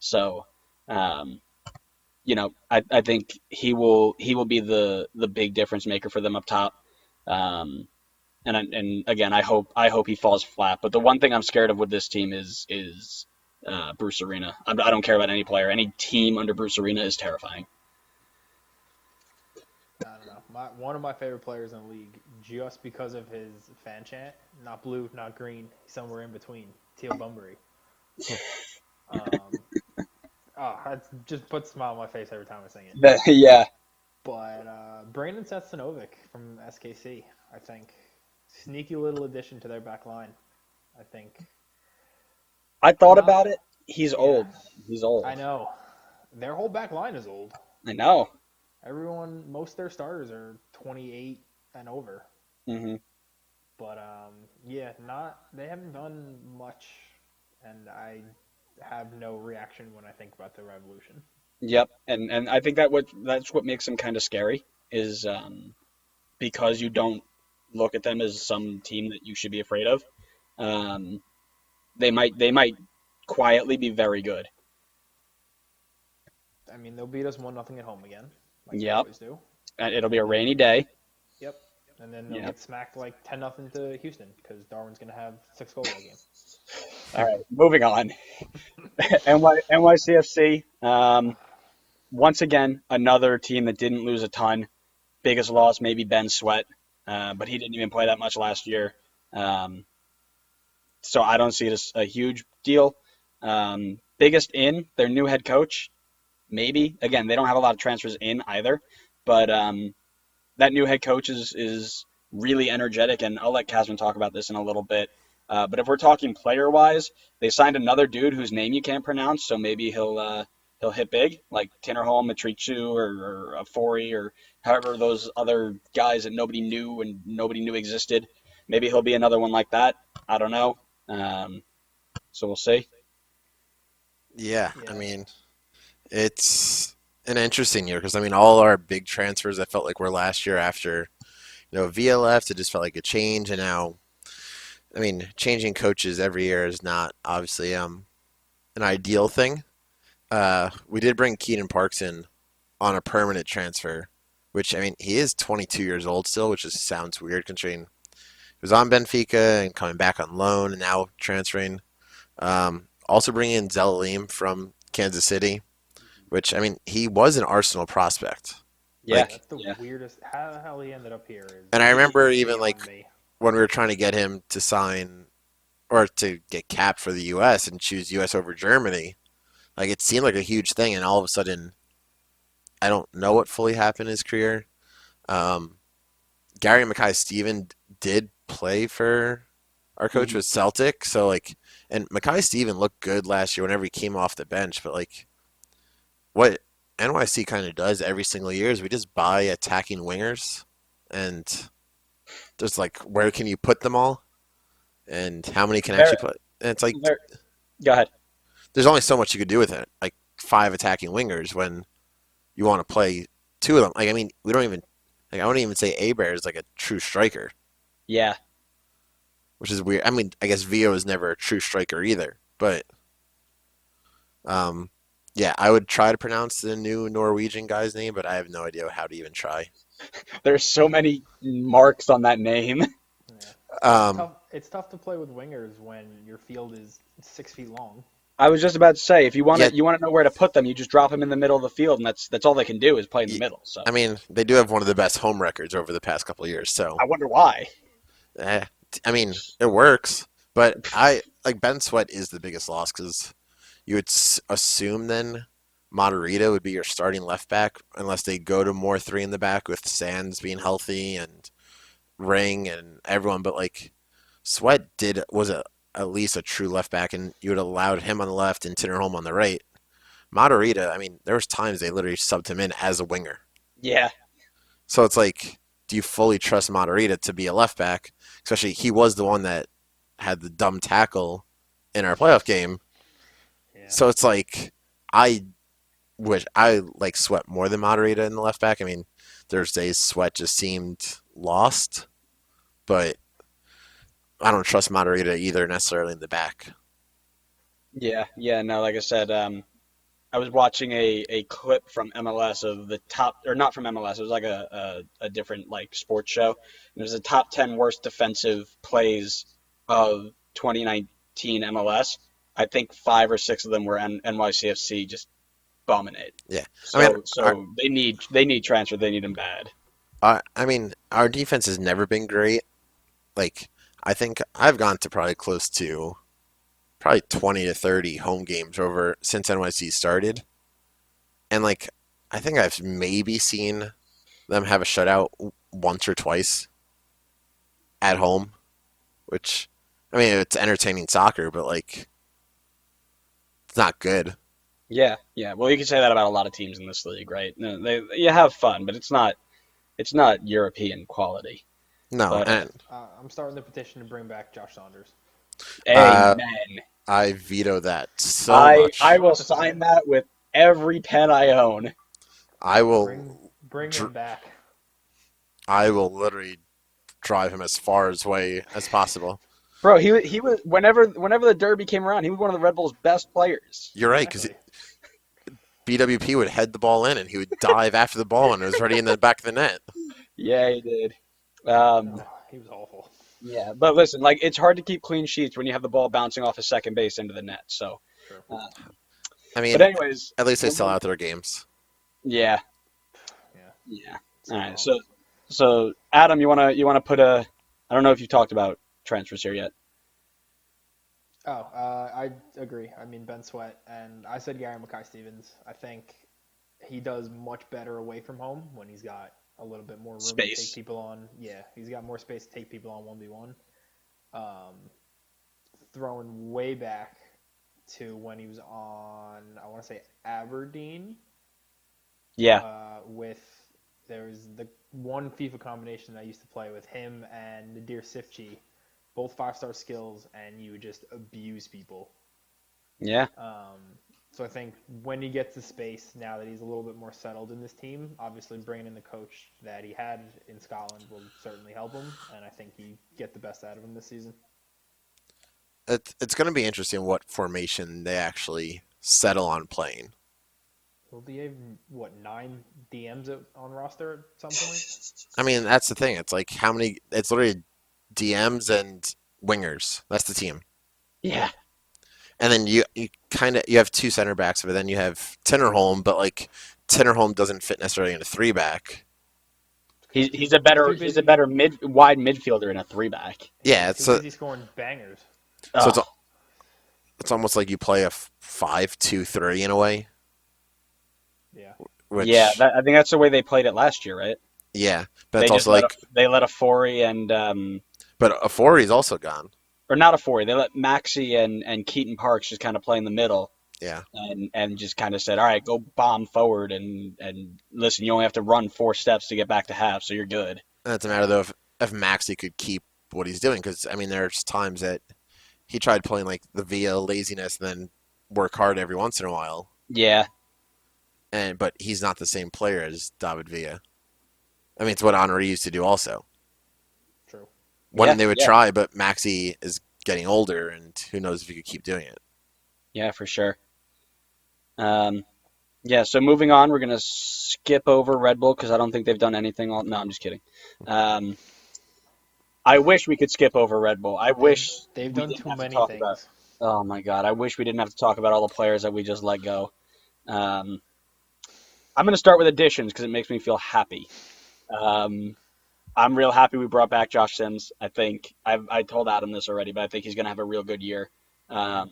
So, um, I think he will be the big difference maker for them up top. Um, and again, I hope he falls flat. But the one thing I'm scared of with this team is Bruce Arena. I don't care about any player. Any team under Bruce Arena is terrifying. I don't know. One of my favorite players in the league, just because of his fan chant, not blue, not green, somewhere in between, Teal Bunbury. It just puts a smile on my face every time I sing it. Yeah, But Brandon Setsanovic from SKC, I think. Sneaky little addition to their back line, I think. I thought Not, about it. He's yeah, old. He's old. I know. Their whole back line is old. I know. Most of their starters are 28 and over. Hmm. But they haven't done much, and I have no reaction when I think about the Revolution. Yep. And I think that's what makes them kind of scary is because you don't look at them as some team that you should be afraid of. Um, they might quietly be very good. I mean, they'll beat us 1-0 at home again, like they Yep. always do. And it'll be a And then, rainy day. yep. And then they'll Yep. get smacked like 10-0 to Houston because Darwin's going to have 6 goals that game. All right, moving on. NYCFC. Once again, another team that didn't lose a ton. Biggest loss, maybe Ben Sweat, but he didn't even play that much last year. Um, so I don't see it as a huge deal. Biggest in, their new head coach, maybe. Again, they don't have a lot of transfers in either, but that new head coach is really energetic, and I'll let Kasman talk about this in a little bit. But if we're talking player-wise, they signed another dude whose name you can't pronounce, so maybe he'll hit big, like Tinnerholm, Matricu, or Afori, or however those other guys that nobody knew and nobody knew existed. Maybe he'll be another one like that. I don't know. So we'll see. Yeah, I Yeah. mean, it's an interesting year because I mean, all our big transfers I felt like were last year after Villa left. It just felt like a change, and now, I mean, changing coaches every year is not obviously an ideal thing. We did bring Keenan Parks in on a permanent transfer, which I mean, he is 22 years old still, which just sounds weird considering he was on Benfica and coming back on loan and now transferring. Also bringing in Zelalim from Kansas City, which I mean, he was an Arsenal prospect. Yeah, Yeah, Like, that's the yeah. weirdest. How the hell he ended up here is and I remember even beyond like me. when we were trying to get him to sign or to get capped for the U.S. and choose U.S. over Germany, like it seemed like a huge thing, and all of a sudden, I don't know what fully happened in his career. Um, Gary Mackay-Steven did play for our coach Mhm. with Celtic, so like, and Mackay-Steven looked good last year whenever he came off the bench, but like what NYC kind of does every single year is we just buy attacking wingers, and there's like where can you put them all, and how many can actually There, put? And it's like there. Go ahead. there's only so much you could do with it, like five attacking wingers when you want to play two of them. Like I mean, we don't even like I wouldn't even say Abear is like a true striker, Yeah, which is weird. I mean, I guess Vio is never a true striker either, but um, yeah, I would try to pronounce the new Norwegian guy's name, but I have no idea how to even try. there's so many marks on that name. Yeah. It's Um, tough. It's tough to play with wingers when your field is 6 feet long. I was just about to say, if you want yeah, to, you want to know where to put them, you just drop them in the middle of the field, and that's all they can do is play in the y- middle. So I mean, they do have one of the best home records over the past couple of years, so I wonder why. eh, I mean, it works. But I like Ben Sweat is the biggest loss because you would assume then Moderita would be your starting left back unless they go to more three in the back with Sands being healthy and Ring and everyone. But like Sweat at least a true left back, and you would have allowed him on the left and Tinnerholm on the right. Matarrita, I mean, there was times they literally subbed him in as a winger. Yeah, So it's like, do you fully trust Matarrita to be a left back? Especially he was the one that had the dumb tackle in our playoff game. Yeah. So it's like, I wish I like Sweat more than Matarrita in the left back. I mean, Thursday's Sweat just seemed lost, but I don't trust Matarrita either necessarily in the back. yeah. No, like I said, I was watching a clip from MLS of the top, or not from MLS. It was like a different like sports show. It was the top 10 worst defensive plays of 2019 MLS. I think five or six of them were NYCFC just bombing it. Yeah, I mean, So they need transfer. They need them bad. I mean, our defense has never been great. Like, I think I've gone to probably close to probably 20 to 30 home games over since NYC started. And like I think I've maybe seen them have a shutout once or twice at home, which I mean it's entertaining soccer, but like it's not good. Yeah. Well, you can say that about a lot of teams in this league, right? No, you have fun, but it's not European quality. No, But and I'm starting the petition to bring back Josh Saunders. uh, amen. I veto that so I much. will sign that with every pen I own. I Bring will bring him back. I will literally drive him as far away as possible. Bro, he was whenever the Derby came around, he was one of the Red Bull's best players. You're right, because Exactly. BWP would head the ball in and he would dive after the ball when it was already in the back of the net. Yeah, he did. Oh, he was awful. Yeah, but listen, like it's hard to keep clean sheets when you have the ball bouncing off a second base into the net. So, True. uh, I but mean, anyways, at least they sell out their games. yeah, Yeah. yeah. It's All right, awful. so Adam, you wanna put a? I don't know if you've talked about transfers here yet. Oh, I agree. I mean, Ben Sweat, and I said Gary Mackay-Stevens. I think he does much better away from home when he's got a little bit more room to take Space. people on. Yeah, he's got more space to take people on 1v1. Um, Throwing way back to when he was on, I want to say Aberdeen, Yeah, with there was the one FIFA combination I used to play with him and Nadir Sifchi, both 5-star skills, and you would just abuse people. yeah, So I think when he gets the space, now that he's a little bit more settled in this team, obviously bringing in the coach that he had in Scotland will certainly help him, and I think he get the best out of him this season. It's going to be interesting what formation they actually settle on playing. Will he have, what, 9 DMs on roster at some point? I mean, that's the thing. It's like how many? It's literally DMs and wingers. That's the team. yeah. And then you kind of you have two center backs, but then you have Tinnerholm, but like Tinnerholm doesn't fit necessarily in a three back. He's a better Too he's a busy. better wide midfielder in a three back. Yeah, Too so busy scoring bangers. so Oh, it's almost like you play a 5-2-3 in a way, Yeah. which yeah. I think that's the way they played it last year, right? yeah, but They it's just also like they let Afori and but Afori's also gone. or not Afori. They let Maxi and Keaton Parks just kind of play in the middle Yeah, and just kind of said, all right, go bomb forward and listen, you only have to run 4 steps to get back to half, so you're good. and it's a matter though if Maxi could keep what he's doing because I mean there's times that he tried playing like the Villa laziness and then work hard every once in a while, Yeah, but he's not the same player as David Villa. I mean, it's what Henri used to do also. True. When they would yeah, try, but Maxi is getting older, and who knows if he could keep doing it. yeah, for sure. Um, yeah. So moving on, we're gonna skip over Red Bull because I don't think they've done anything. No, I'm just kidding. Um, I wish we could skip over Red Bull. I wish They've we done didn't too have to many talk things. about. Oh my God, I wish we didn't have to talk about all the players that we just let go. Um, I'm going to start with additions because it makes me feel happy. Um, I'm real happy we brought back Josh Sims. I think I told Adam this already, but I think he's going to have a real good year. Um,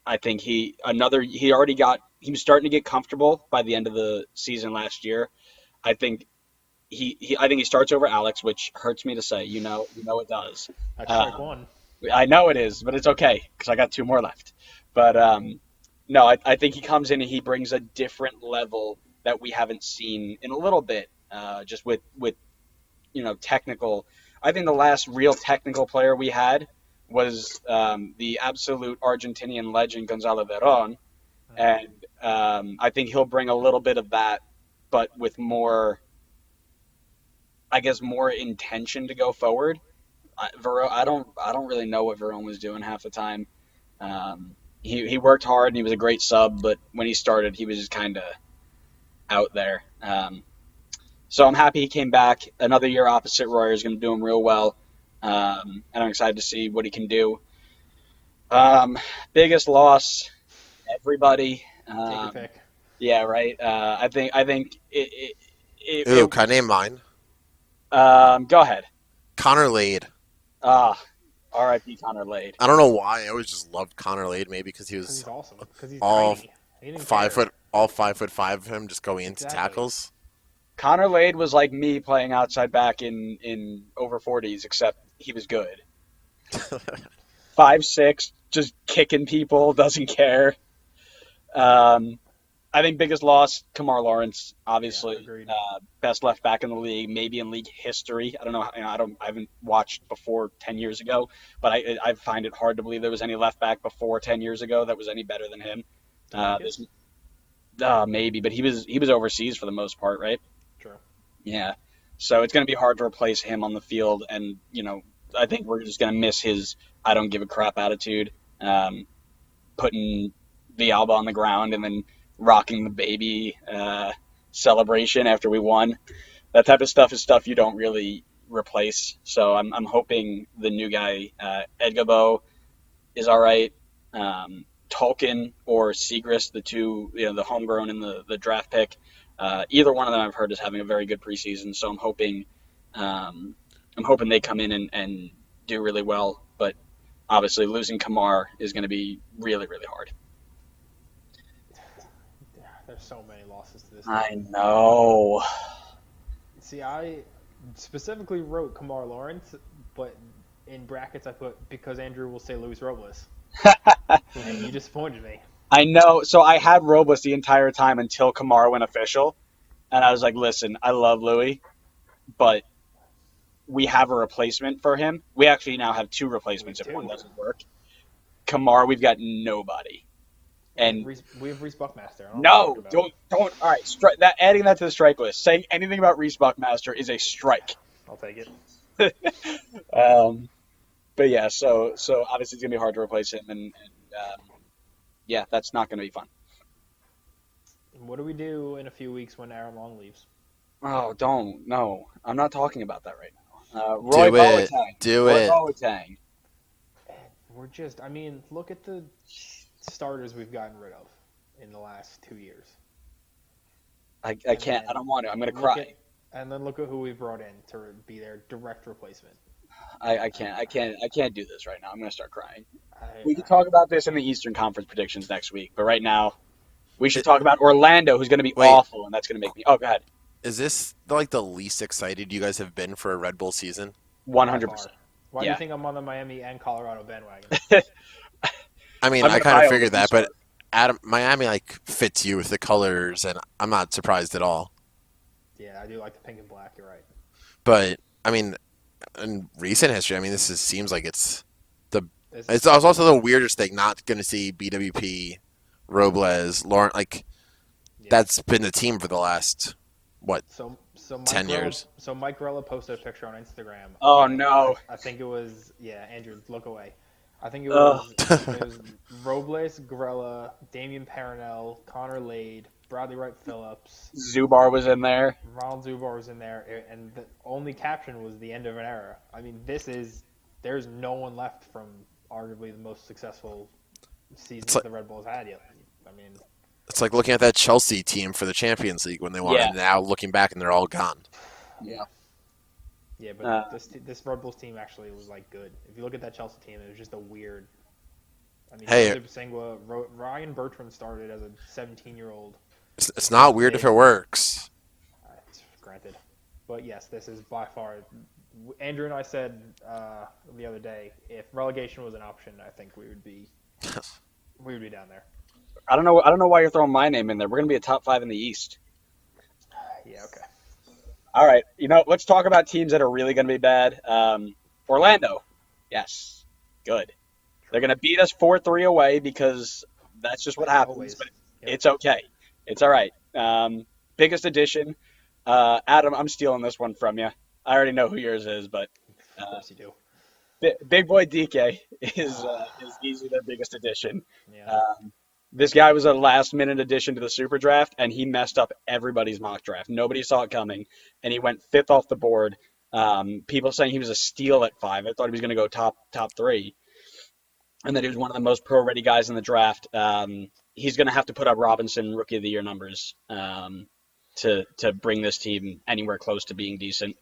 I think he was starting to get comfortable by the end of the season last year. I think I think he starts over Alex, which hurts me to say. It does. That's strike Um, one. I know it is, but it's okay because I got 2 more left. But No, I think he comes in and he brings a different level that we haven't seen in a little bit. Just with technical. I think the last real technical player we had was the absolute Argentinian legend Gonzalo Verón, and I think he'll bring a little bit of that, but with more, I guess, more intention to go forward. I don't really know what Verón was doing half the time. He worked hard and he was a great sub, but when he started, he was just kind of out there. So I'm happy he came back. Another year opposite Royer is going to do him real well, and I'm excited to see what he can do. Um, Biggest loss, everybody. Take your pick. Yeah, right. I think Ooh, can I name mine? Go ahead. Connor Lade. Ah, R.I.P. Connor Lade. I don't know why. I always just loved Connor Lade, maybe because he Because was he's awesome. Because he's all tiny. He didn't 5 foot, care. all 5'5" of him, just going into Exactly. tackles. Connor Lade was like me playing outside back in over 40s, except he was good. 5'6", just kicking people, doesn't care. Um, I think biggest loss, Kamar Lawrence, Yeah, obviously, agreed. best left back in the league, maybe in league history. I don't know. I haven't watched before 10 years ago, but I find it hard to believe there was any left back before 10 years ago that was any better than him. Demarcus? This, maybe, but he was overseas for the most part, right? True. Yeah. So it's going to be hard to replace him on the field, and I think we're just going to miss his I don't give a crap attitude, putting Villalba on the ground and then rocking the baby celebration after we won. That type of stuff is stuff you don't really replace. So I'm hoping the new guy, Edgabo, is all right. Tolkien or Segrist, the two, the homegrown and the draft pick, either one of them I've heard is having a very good preseason. So I'm hoping they come in and do really well. But obviously losing Kamar is going to be really, really hard. There's so many losses to this I team. know. See, I specifically wrote Kamar Lawrence, but in brackets I put because Andrew will say Luis Robles. And you disappointed me. I know. So I had Robles the entire time until Kamar went official, and I was like, "Listen, I love Louis, but we have a replacement for him. We actually now have two replacements if one doesn't work. Kamar, we've got nobody." And We have Reese Buckmaster. I don't know no, what you're talking don't. All right, adding that to the strike list. Saying anything about Reese Buckmaster is a strike. about. I'll take it. But yeah, so obviously it's gonna be hard to replace him, and yeah, that's not gonna be fun. What do we do in a few weeks when Aaron Long leaves? Oh, don't. No, I'm not talking about that right now. Roy Do it. Boateng. Do Roy it. Boateng. Look at the starters we've gotten rid of in the last 2 years. I can't. I don't want to. I'm gonna cry. And then look at who we brought in to be their direct replacement. I can't do this right now. I'm gonna start crying. I, We could talk about this in the Eastern Conference predictions next week, but right now we should talk about Orlando, who's gonna be Wait. awful, and that's gonna make me. Oh, go ahead. Is this like the least excited you guys have been for a Red Bull season? 100%. Why do Yeah. you think I'm on the Miami and Colorado bandwagon? I mean, I'm I gonna kind buy of a figured that, restart. but Miami like fits you with the colors, and I'm not surprised at all. Yeah, I do like the pink and black. You're right. But I mean, in recent history, I mean, seems like it's This it's also the weirdest thing not going to see BWP, Robles, Lauren. Like yeah. that's been the team for the last what So 10 years. So Mike Rella posted a picture on Instagram. Oh no. I think it was Andrew, look away. I think it Ugh. was Robles, Grella, Damian Paranel, Connor Lade, Bradley Wright Phillips, Zubar was in there. Ronald Zubar was in there, and the only caption was the end of an era. I mean, there's no one left from arguably the most successful season like- the Red Bulls had yet. I mean, It's like looking at that Chelsea team for the Champions League when they won, Yeah. and now looking back and they're all gone. Yeah. yeah, but this Red Bulls team actually was like good. If you look at that Chelsea team, it was just a weird. I mean, Hey. Sengwa, Ryan Bertrand started as a 17-year-old. It's not weird if it works. Granted, but yes, this is by far. Andrew and I said the other day, if relegation was an option, I think we would be down there. I don't know why you're throwing my name in there. We're gonna be a top five in the East. Yeah, okay. All right, let's talk about teams that are really gonna be bad. Orlando, yes, good. They're True. gonna beat us 4-3 away because that's just what happens. But Always. Yep. it's okay. It's all right. Biggest addition, Adam. I'm stealing this one from you. I already know who yours is, but Of uh, course you do. Big boy DK is easily their biggest addition. Yeah. Um, this guy was a last minute addition to the super draft, and he messed up everybody's mock draft. Nobody saw it coming, and he went fifth off the board. People saying he was a steal at five. I thought he was going to go top three, and that he was one of the most pro ready guys in the draft. He's going to have to put up Robinson Rookie of the Year numbers to bring this team anywhere close to being decent.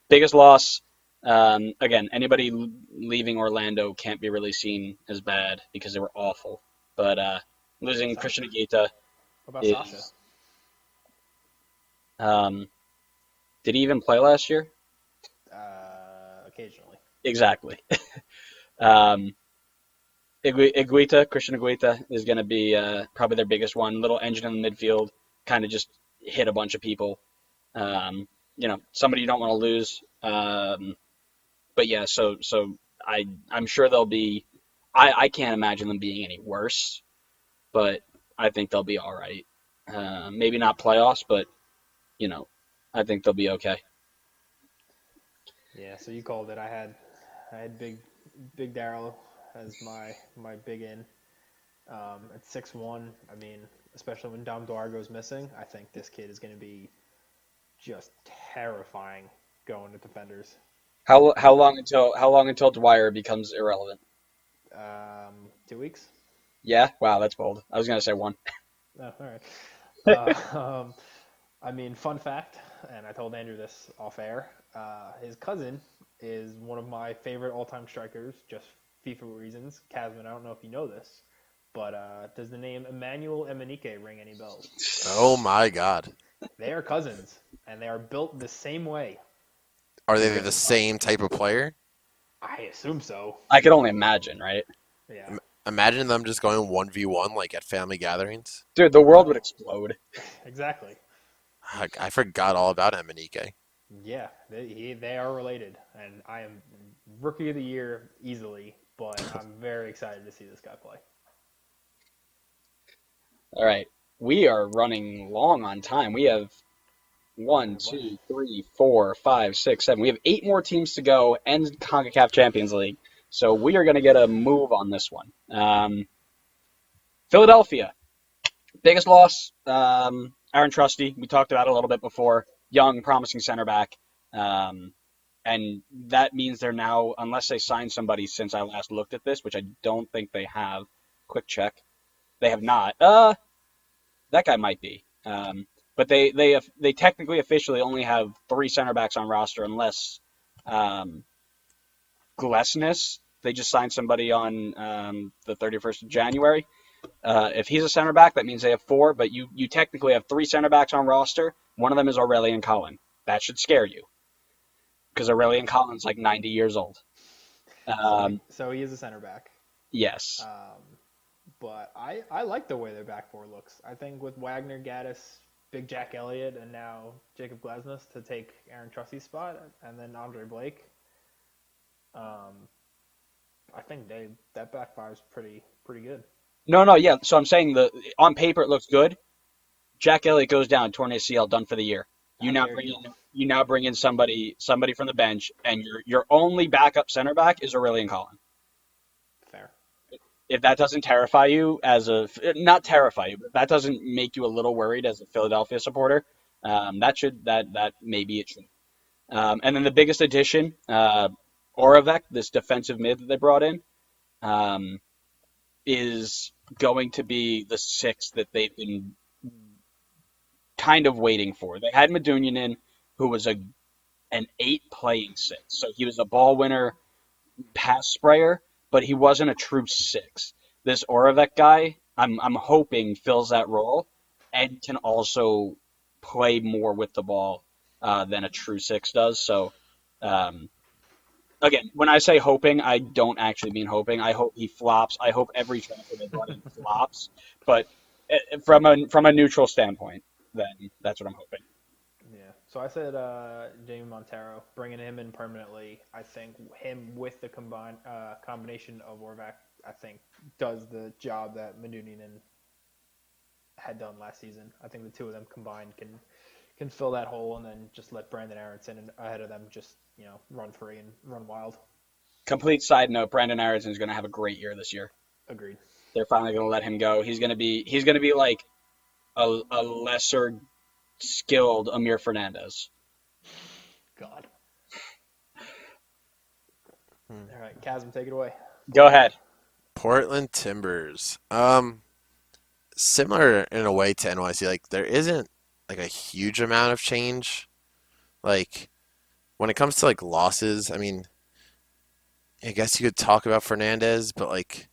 Biggest loss, again, anybody leaving Orlando can't be really seen as bad because they were awful. But losing Sa- Christian Aguita What about Sasha? is. Um, did he even play last year? Occasionally. Exactly. um, Christian Iguita is going to be probably their biggest one. Little engine in the midfield, kind of just hit a bunch of people. Somebody you don't want to lose. But yeah, so I'm sure they'll be. I can't imagine them being any worse, but I think they'll be all right. Maybe not playoffs, but you know, I think they'll be okay. Yeah, so you called it. I had big Daryl as my big in. At 6'1", I mean, especially when Dom Dwargo's missing, I think this kid is going to be just terrifying going to defenders. How long until Dwyer becomes irrelevant? 2 weeks? Yeah, wow, that's bold. I was gonna say one. Oh, all right. I mean, fun fact, and I told Andrew this off air. His cousin is one of my favorite all-time strikers, just FIFA reasons. Kasman, I don't know if you know this, but does the name Emmanuel Emenike ring any bells? Oh my God. They are cousins, and they are built the same way. Are they the same type of player? I assume so. I could only imagine, right? Yeah. Imagine them just going 1v1 like at family gatherings. Dude, the world would explode. Exactly. I forgot all about Emenike. Yeah, they are related, and I am rookie of the year easily, but I'm very excited to see this guy play. All right, we are running long on time. We have one, What? two, three, four, five, six, seven. We have eight more teams to go and CONCACAF Champions League. So we are going to get a move on this one. Philadelphia, biggest loss. Aaron Trusty, we talked about it a little bit before. Young, promising center back. Um, and that means they're now, unless they signed somebody since I last looked at this, which I don't think they have. Quick check. They have not. That guy might be. But they technically officially only have three center backs on roster unless um, Glesnes. They just signed somebody on the 31st of January. If he's a center back, that means they have four, but you technically have three center backs on roster. One of them is Aurelian Collin. That should scare you because Aurelian Collin's like 90 years old. So, Um, so he is a center back. yes. But I like the way their back four looks. I think with Wagner, Gaddis, Big Jack Elliott, and now Jacob Glesnes to take Aaron Trusty's spot, and then Andre Blake, um, I think that back five is pretty good. No, no, yeah. So I'm saying on paper it looks good. Jack Elliott goes down, torn ACL, done for the year. You How now dare bring you? in you now bring in somebody from the bench, and your only backup center back is Aurelian Collin. Fair. If that doesn't terrify you as a not terrify you, but if that doesn't make you a little worried as a Philadelphia supporter, that maybe it should. And then the biggest addition, Oravec, this defensive mid that they brought in, um, is going to be the six that they've been kind of waiting for. They had Medunjanin in, who was an eight playing six, so he was a ball winner, pass sprayer, but he wasn't a true six. This Oravec guy, I'm hoping fills that role and can also play more with the ball than a true six does. So um, again, when I say hoping, I don't actually mean hoping. I hope he flops. I hope every transfer they brought in flops. But from a neutral standpoint, then that's what I'm hoping. Yeah. So I said Jamie Montero, bringing him in permanently. I think him with the combination of Orvac, I think, does the job that Meduninen had done last season. I think the two of them combined can fill that hole, and then just let Brandon Aronson ahead of them just run free and run wild. Complete side note: Brandon Aronson is going to have a great year this year. Agreed. They're finally going to let him go. He's going to be like a lesser skilled Amir Fernandez. God. All right, Chasm, take it away. Go ahead. Portland Timbers. Similar in a way to NYC. Like there isn't like a huge amount of change. Like when it comes to like losses, I mean, I guess you could talk about Fernandez, but like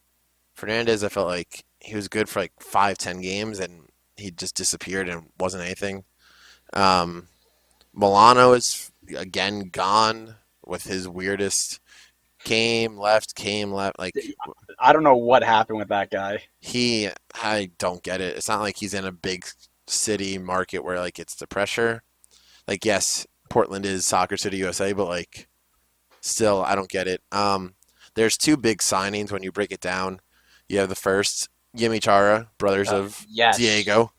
Fernandez, I felt like he was good for like 5, 10 games, and he just disappeared and wasn't anything. Um, Milano is again gone with his weirdest came left. Like I don't know what happened with that guy. I don't get it. It's not like he's in a big city market where like it's the pressure. Like yes, Portland is Soccer City, USA, but like still, I don't get it. There's two big signings when you break it down. You have the first, Yimi Chara, brothers of Yes. Diego,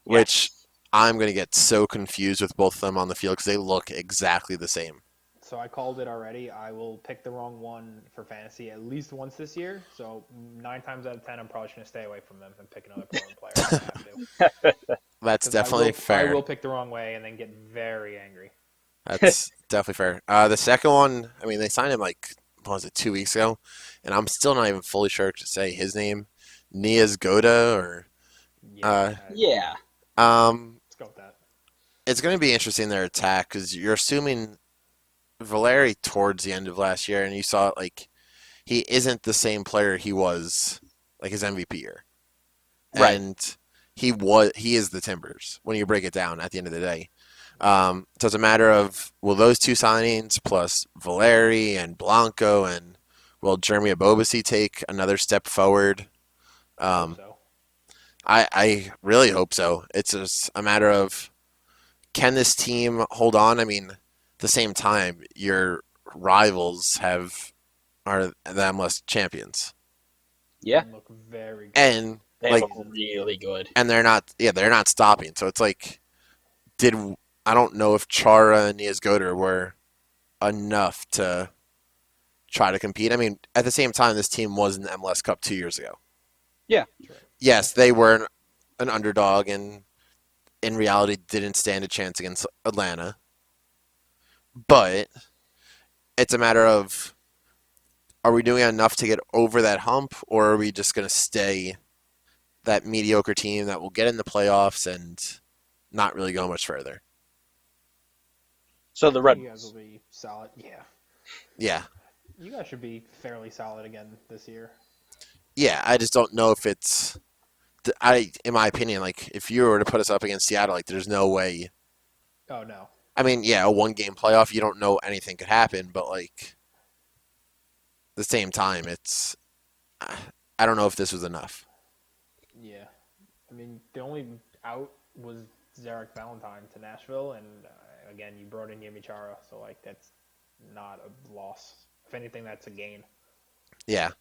which Yes. I'm going to get so confused with both of them on the field because they look exactly the same. So I called it already. I will pick the wrong one for fantasy at least once this year. So 9 times out of 10, I'm probably just going to stay away from them and pick another Portland player if I have to. That's 'Cause definitely fair. I will pick the wrong way and then get very angry. That's definitely fair. The second one, I mean, they signed him like, what was it, 2 weeks ago? And I'm still not even fully sure to say his name. Niaz Goda or Yeah. Let's go with that. it's going to be interesting their attack because you're assuming Valeri towards the end of last year, and you saw it like he isn't the same player he was like his MVP year, Right. and he is the Timbers when you break it down at the end of the day. So it's a matter of will those two signings plus Valeri and Blanco and will Jeremy Abobasi take another step forward? Hope so. I really hope so. It's just a matter of can this team hold on? I mean, at the same time, your rivals are the MLS champions, Yeah. Look very good. and They like, look really good. and they're not stopping. So it's like, I don't know if Chara and Niaz Goder were enough to try to compete. I mean, at the same time, this team was in the MLS Cup 2 years ago. Yeah. Yes, they were an underdog and in reality didn't stand a chance against Atlanta. But it's a matter of are we doing enough to get over that hump, or are we just going to stay that mediocre team that will get in the playoffs and not really go much further? So the Red You guys will be solid. Yeah. Yeah. You guys should be fairly solid again this year. Yeah, I just don't know if it's in my opinion, like if you were to put us up against Seattle, like there's no way. Oh, no. I mean, yeah, a 1 game playoff, you don't know anything could happen, but like at the same time, I don't know if this was enough. Yeah. I mean, the only out was Zarek Valentine to Nashville, and again, you brought in Yemi Chara, so like that's not a loss. If anything, that's a gain. Yeah.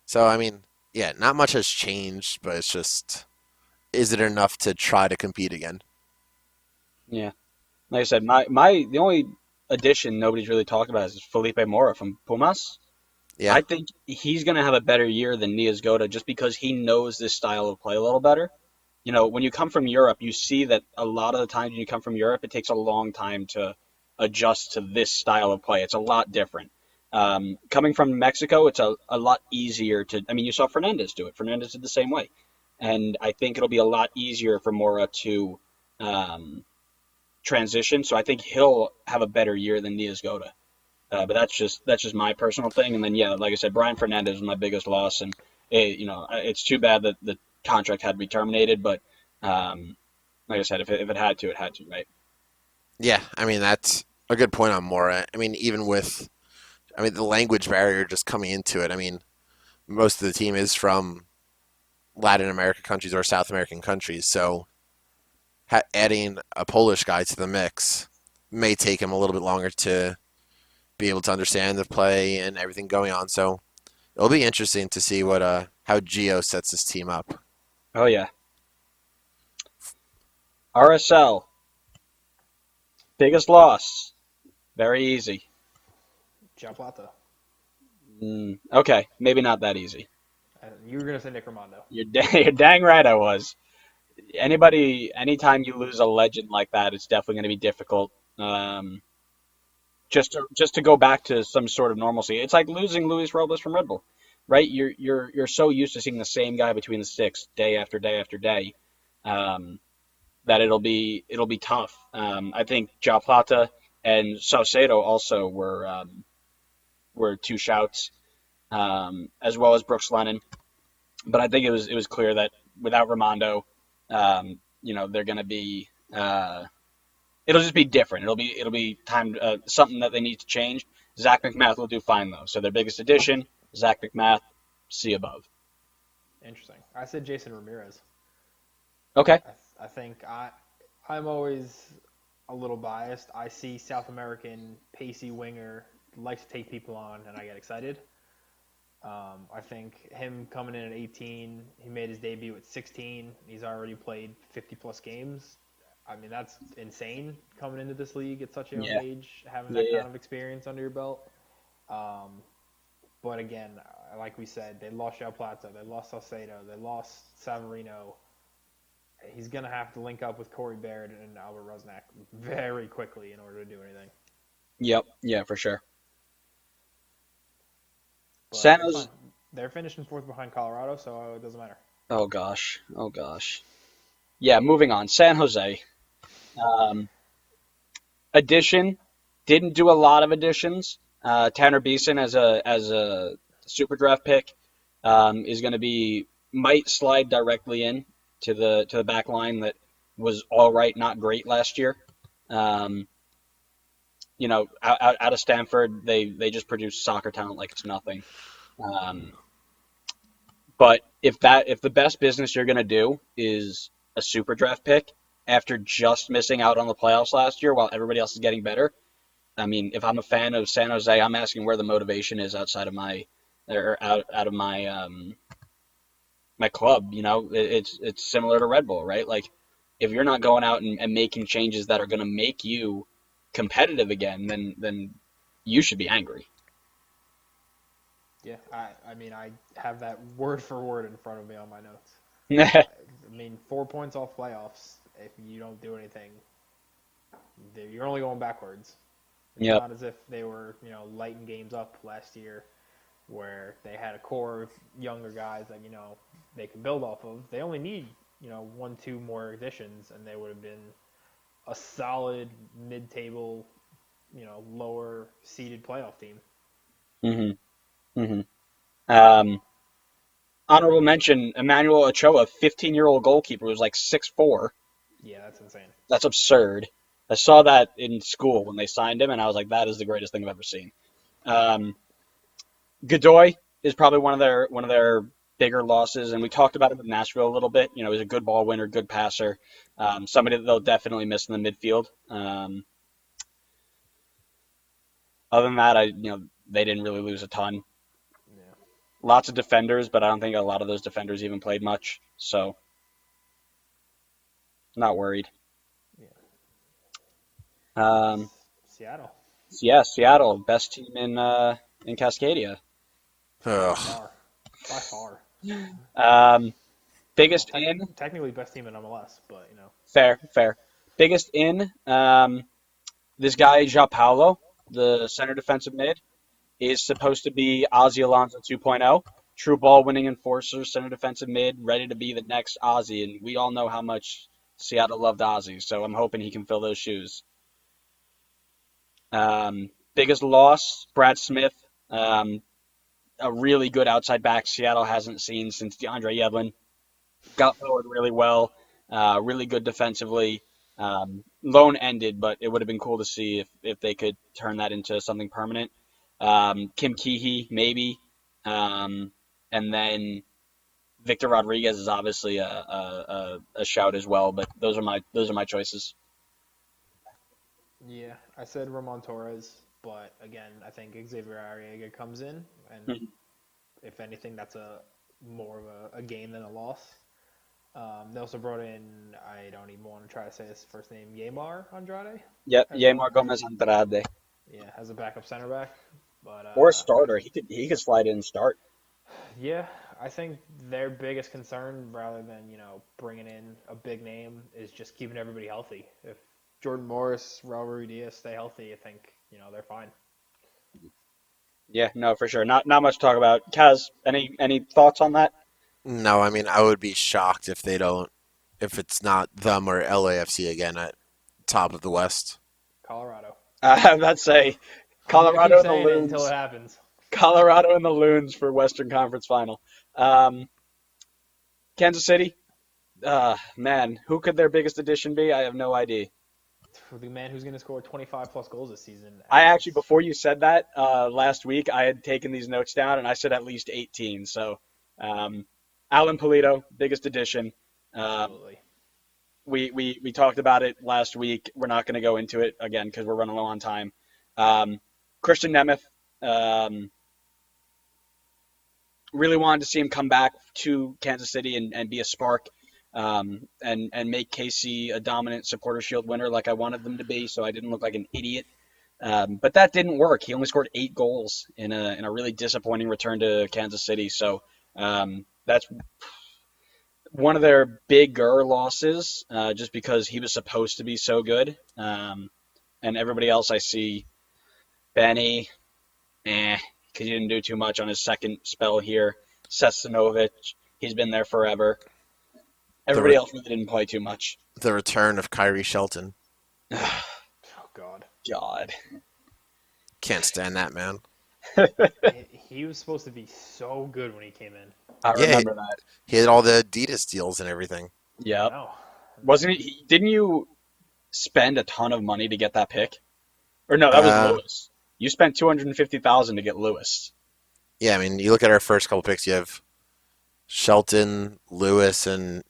So I mean, yeah, not much has changed, but it's just is it enough to try to compete again? Yeah. Like I said, the only addition nobody's really talked about is Felipe Mora from Pumas. Yeah. I think he's going to have a better year than Niaz Goda just because he knows this style of play a little better. You know, when you come from Europe, you see that a lot of the times when you come from Europe, it takes a long time to adjust to this style of play. It's a lot different. Coming from Mexico, it's a lot easier to. I mean, you saw Fernandez do it. Fernandez did the same way. And I think it'll be a lot easier for Mora to transition. So I think he'll have a better year than Niaz Goda. But that's just my personal thing. And then yeah, like I said, Brian Fernandez was my biggest loss, and it's too bad that the contract had to be terminated. But like I said, if it had to, it had to, right? Yeah, I mean that's a good point on Mora. I mean, even with I mean, the language barrier just coming into it. I mean, most of the team is from Latin American countries or South American countries, so adding a Polish guy to the mix may take him a little bit longer to be able to understand the play and everything going on. So it'll be interesting to see what how Gio sets his team up. Oh yeah. RSL, biggest loss. Very easy. João Plata. Okay, maybe not that easy. You were gonna say Nick Rimando. You're dang right I was. Anytime you lose a legend like that, it's definitely going to be difficult. Just to go back to some sort of normalcy. It's like losing Luis Robles from Red Bull, right? You're so used to seeing the same guy between the sticks day after day after day, um, that it'll be tough. I think Ja Plata and Saucedo also were two shouts, as well as Brooks Lennon. But I think it was clear that without Ramondo, they're going to be. It'll just be different. It'll be time something that they need to change. Zach McMath will do fine though. So their biggest addition, Zach McMath, C above. Interesting. I said Jason Ramirez. Okay. I think I'm always a little biased. I see South American pacey winger likes to take people on, and I get excited. I think him coming in at 18, he made his debut at 16. He's already played 50 plus games. I mean, that's insane coming into this league at such a young Yeah. age, having Yeah. that Yeah. kind of experience under your belt. But again, like we said, they lost João Plata, they lost Salcedo, they lost Savarino. He's going to have to link up with Corey Baird and Albert Rusnak very quickly in order to do anything. Yep. Yeah, for sure. But San it's Jose. fine. They're finishing fourth behind Colorado, so it doesn't matter. Oh gosh. Oh gosh. Yeah. Moving on. San Jose. Um, addition didn't do a lot of additions. Tanner Beeson as a super draft pick is going to be might slide directly in to the back line that was all right, not great last year. Um, out of Stanford, they just produce soccer talent like it's nothing. Um, but if the best business you're going to do is a super draft pick after just missing out on the playoffs last year while everybody else is getting better, I mean, if I'm a fan of San Jose, I'm asking where the motivation is outside of my or out of my club. It's similar to Red Bull, right? Like if you're not going out and making changes that are going to make you competitive again, then you should be angry. Yeah, I mean, I have that word for word in front of me on my notes. I mean, 4 points off playoffs. If you don't do anything, you're only going backwards. It's Yep. not as if they were, lighting games up last year where they had a core of younger guys that, they can build off of. They only need, 1, 2 more additions, and they would have been a solid mid-table, lower seeded playoff team. Mhm. Mhm. Um, honorable mention: Emmanuel Ochoa, 15-year-old goalkeeper, who's like 6'4". Yeah, that's insane. That's absurd. I saw that in school when they signed him, and I was like, that is the greatest thing I've ever seen. Um, Godoy is probably one of their bigger losses, and we talked about it with Nashville a little bit. He's a good ball winner, good passer, somebody that they'll definitely miss in the midfield. Other than that, they didn't really lose a ton. Yeah. Lots of defenders, but I don't think a lot of those defenders even played much, so not worried. Yeah. Um, Seattle. yeah, Seattle, best team in Cascadia. By Ugh. far. By far. Um, biggest in. Technically best team in MLS, but, Fair. Biggest in, this guy, João Paulo, the center defensive mid, is supposed to be Ozzy Alonso 2.0. True ball winning enforcer, center defensive mid, ready to be the next Ozzy. And we all know how much Seattle loved Ozzy, so I'm hoping he can fill those shoes. Biggest loss, Brad Smith, a really good outside back Seattle hasn't seen since DeAndre Yedlin. Got forward really well, really good defensively. Loan ended, but it would have been cool to see if they could turn that into something permanent. Kim Keehee, maybe. And then Victor Rodriguez is obviously a shout as well, but those are my choices. Yeah, I said Ramon Torres, but again, I think Xavier Arriaga comes in, and Mhm. if anything, that's a more of a gain than a loss. They also brought in, I don't even want to try to say his first name, Yamar Andrade, Yep, as Yamar a Gomez Andrade. yeah, as a backup center back. But Or a starter. He could slide in and start. yeah, I think their biggest concern, rather than bringing in a big name, is just keeping everybody healthy. If Jordan Morris, Raul Ruiz stay healthy, I think they're fine. Yeah, no, for sure. Not much to talk about. Kaz, any thoughts on that? No, I mean I would be shocked if it's not them or LAFC again at top of the West. Colorado. Let's say I'm gonna keep Colorado and the saying it until it Loons. happens. Colorado and the Loons for Western Conference Final. Um, Kansas City. Man, who could their biggest addition be? I have no idea. For the man who's gonna score 25 plus goals this season, I and actually, before you said that last week, I had taken these notes down and I said at least 18. So, um, Alan Polito, biggest addition. Um, absolutely. we talked about it last week. We're not going to go into it again because we're running low on time. Um, Christian Nemeth, um, really wanted to see him come back to Kansas City and be a spark, and make KC a dominant supporter shield winner like I wanted them to be, so I didn't look like an idiot. But that didn't work. He only scored 8 goals in a really disappointing return to Kansas City. So that's one of their bigger losses, just because he was supposed to be so good. And everybody else I see, Benny, because he didn't do too much on his second spell here. Sestanovic, he's been there forever. The Everybody re- else really didn't play too much. the return of Kyrie Shelton. Oh God. God. Can't stand that man. He was supposed to be so good when he came in. I Yeah, remember that. he had all the Adidas deals and everything. I Yep. know. Wasn't he? Didn't you spend a ton of money to get that pick? Or no, that was Uh, Lewis. You spent 250,000 to get Lewis. yeah, I mean you look at our first couple picks. You have Shelton, Lewis, and